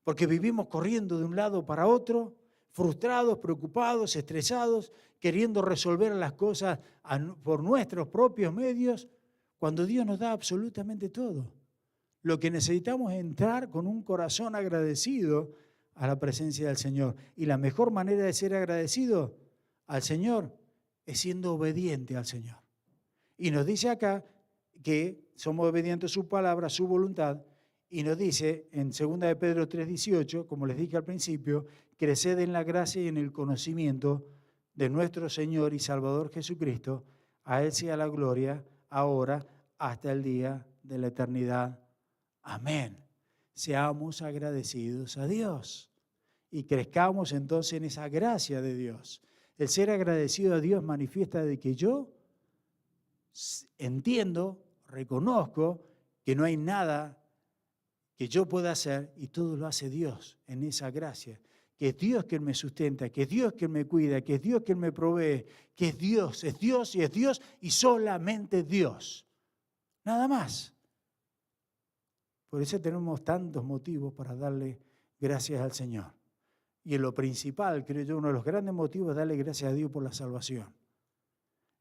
Porque vivimos corriendo de un lado para otro, frustrados, preocupados, estresados, queriendo resolver las cosas por nuestros propios medios, cuando Dios nos da absolutamente todo. Lo que necesitamos es entrar con un corazón agradecido a la presencia del Señor. Y la mejor manera de ser agradecido al Señor es siendo obediente al Señor. Y nos dice acá que somos obedientes a su palabra, a su voluntad, y nos dice en 2 de Pedro 3:18, como les dije al principio, creced en la gracia y en el conocimiento de nuestro Señor y Salvador Jesucristo. A Él sea la gloria, ahora, hasta el día de la eternidad. Amén. Seamos agradecidos a Dios y crezcamos entonces en esa gracia de Dios. El ser agradecido a Dios manifiesta de que yo entiendo, reconozco que no hay nada que yo pueda hacer y todo lo hace Dios en esa gracia. Que es Dios quien me sustenta, que es Dios quien me cuida, que es Dios quien me provee, que es Dios y es Dios y solamente Dios. Nada más. Por eso tenemos tantos motivos para darle gracias al Señor. Y en lo principal, creo yo, uno de los grandes motivos es darle gracias a Dios por la salvación.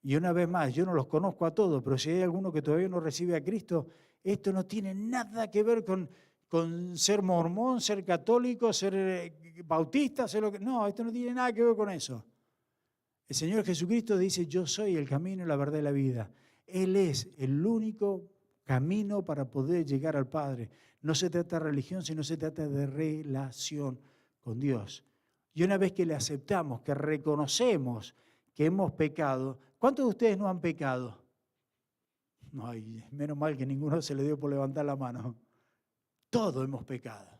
Y una vez más, yo no los conozco a todos, pero si hay alguno que todavía no recibe a Cristo, esto no tiene nada que ver con ser mormón, ser católico, ser bautista, ser lo que... No, esto no tiene nada que ver con eso. El Señor Jesucristo dice, yo soy el camino, la verdad y la vida. Él es el único camino para poder llegar al Padre. No se trata de religión, sino se trata de relación con Dios. Y una vez que le aceptamos, que reconocemos que hemos pecado, ¿cuántos de ustedes no han pecado? Ay, menos mal que ninguno se le dio por levantar la mano. Todos hemos pecado.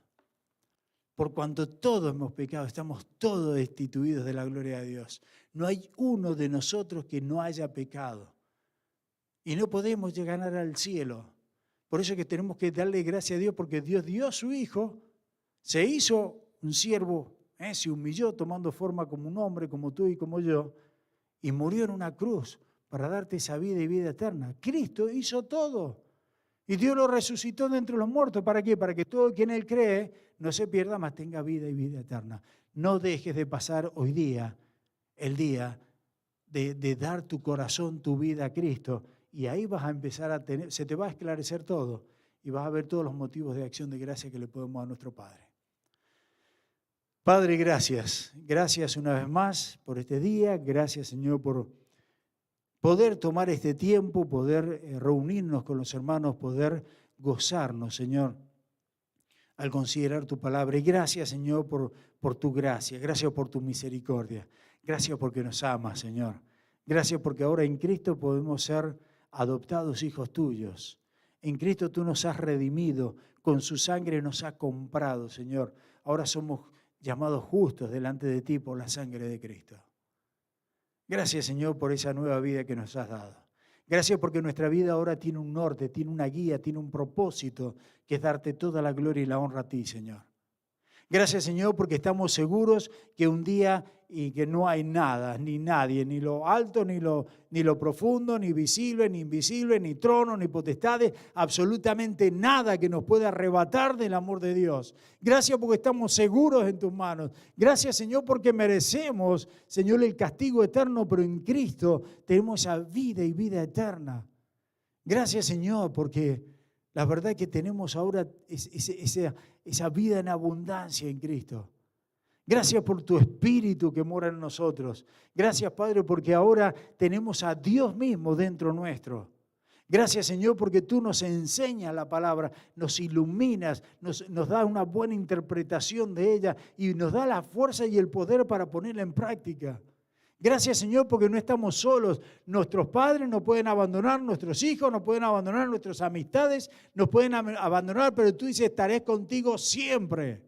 Por cuanto todos hemos pecado, estamos todos destituidos de la gloria de Dios. No hay uno de nosotros que no haya pecado. Y no podemos llegar al cielo. Por eso es que tenemos que darle gracias a Dios, porque Dios dio a su Hijo, se hizo un siervo, se humilló tomando forma como un hombre, como tú y como yo, y murió en una cruz para darte esa vida y vida eterna. Cristo hizo todo. Y Dios lo resucitó de entre los muertos. ¿Para qué? Para que todo quien Él cree no se pierda, mas tenga vida y vida eterna. No dejes de pasar hoy día, el día de dar tu corazón, tu vida a Cristo. Y ahí vas a empezar a tener, se te va a esclarecer todo. Y vas a ver todos los motivos de acción de gracia que le podemos dar a nuestro Padre. Padre, gracias. Gracias una vez más por este día. Gracias, Señor, por poder tomar este tiempo, poder reunirnos con los hermanos, poder gozarnos, Señor, al considerar tu palabra. Y gracias, Señor, por tu gracia. Gracias por tu misericordia. Gracias porque nos amas, Señor. Gracias porque ahora en Cristo podemos ser adoptados hijos tuyos. En Cristo tú nos has redimido. Con su sangre nos has comprado, Señor. Ahora somos llamados justos delante de ti por la sangre de Cristo. Gracias, Señor, por esa nueva vida que nos has dado. Gracias porque nuestra vida ahora tiene un norte, tiene una guía, tiene un propósito, que es darte toda la gloria y la honra a ti, Señor. Gracias, Señor, porque estamos seguros que un día y que no hay nada, ni nadie, ni lo alto, ni lo profundo, ni visible, ni invisible, ni trono, ni potestades, absolutamente nada que nos pueda arrebatar del amor de Dios. Gracias porque estamos seguros en tus manos. Gracias, Señor, porque merecemos, Señor, el castigo eterno, pero en Cristo tenemos esa vida y vida eterna. Gracias, Señor, porque la verdad es que tenemos ahora esa vida en abundancia en Cristo. Gracias por tu Espíritu que mora en nosotros. Gracias, Padre, porque ahora tenemos a Dios mismo dentro nuestro. Gracias, Señor, porque tú nos enseñas la palabra, nos iluminas, nos das una buena interpretación de ella y nos da la fuerza y el poder para ponerla en práctica. Gracias, Señor, porque no estamos solos. Nuestros padres nos pueden abandonar, nuestros hijos nos pueden abandonar, nuestras amistades nos pueden abandonar, pero tú dices, estaré contigo siempre.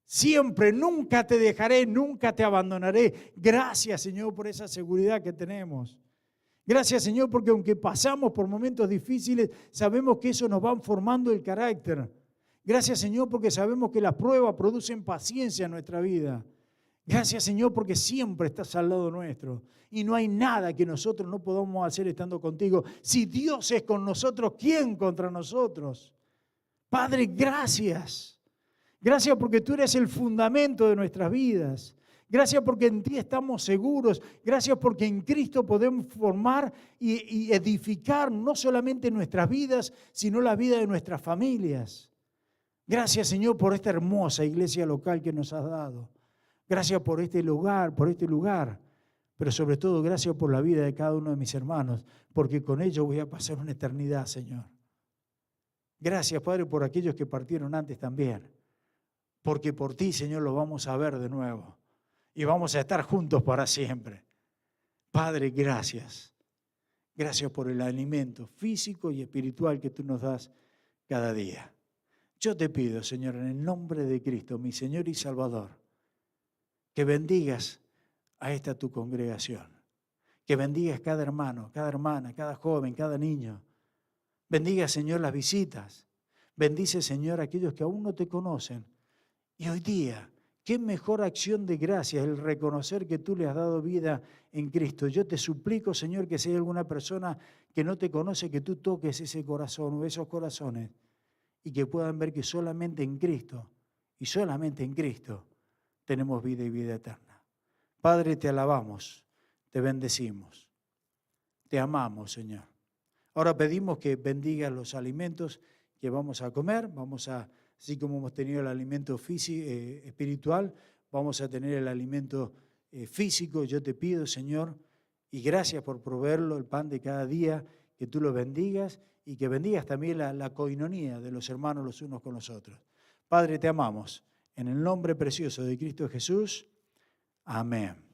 Siempre, nunca te dejaré, nunca te abandonaré. Gracias, Señor, por esa seguridad que tenemos. Gracias, Señor, porque aunque pasamos por momentos difíciles, sabemos que eso nos va formando el carácter. Gracias, Señor, porque sabemos que las pruebas producen paciencia en nuestra vida. Gracias, Señor, porque siempre estás al lado nuestro. Y no hay nada que nosotros no podamos hacer estando contigo. Si Dios es con nosotros, ¿quién contra nosotros? Padre, gracias. Gracias porque tú eres el fundamento de nuestras vidas. Gracias porque en ti estamos seguros. Gracias porque en Cristo podemos formar y edificar no solamente nuestras vidas, sino la vida de nuestras familias. Gracias, Señor, por esta hermosa iglesia local que nos has dado. Gracias por este lugar, pero sobre todo gracias por la vida de cada uno de mis hermanos, porque con ellos voy a pasar una eternidad, Señor. Gracias, Padre, por aquellos que partieron antes también, porque por ti, Señor, lo vamos a ver de nuevo y vamos a estar juntos para siempre. Padre, gracias. Gracias por el alimento físico y espiritual que tú nos das cada día. Yo te pido, Señor, en el nombre de Cristo, mi Señor y Salvador, que bendigas a esta tu congregación, que bendigas cada hermano, cada hermana, cada joven, cada niño. Bendiga, Señor, las visitas. Bendice, Señor, a aquellos que aún no te conocen. Y hoy día, qué mejor acción de gracias el reconocer que tú le has dado vida en Cristo. Yo te suplico, Señor, que si hay alguna persona que no te conoce, que tú toques ese corazón o esos corazones y que puedan ver que solamente en Cristo y solamente en Cristo tenemos vida y vida eterna. Padre, te alabamos, te bendecimos, te amamos, Señor. Ahora pedimos que bendigas los alimentos que vamos a comer. Así como hemos tenido el alimento espiritual, vamos a tener el alimento físico. Yo te pido, Señor, y gracias por proveerlo, el pan de cada día, que tú lo bendigas y que bendigas también la coinonía de los hermanos los unos con los otros. Padre, te amamos. En el nombre precioso de Cristo Jesús. Amén.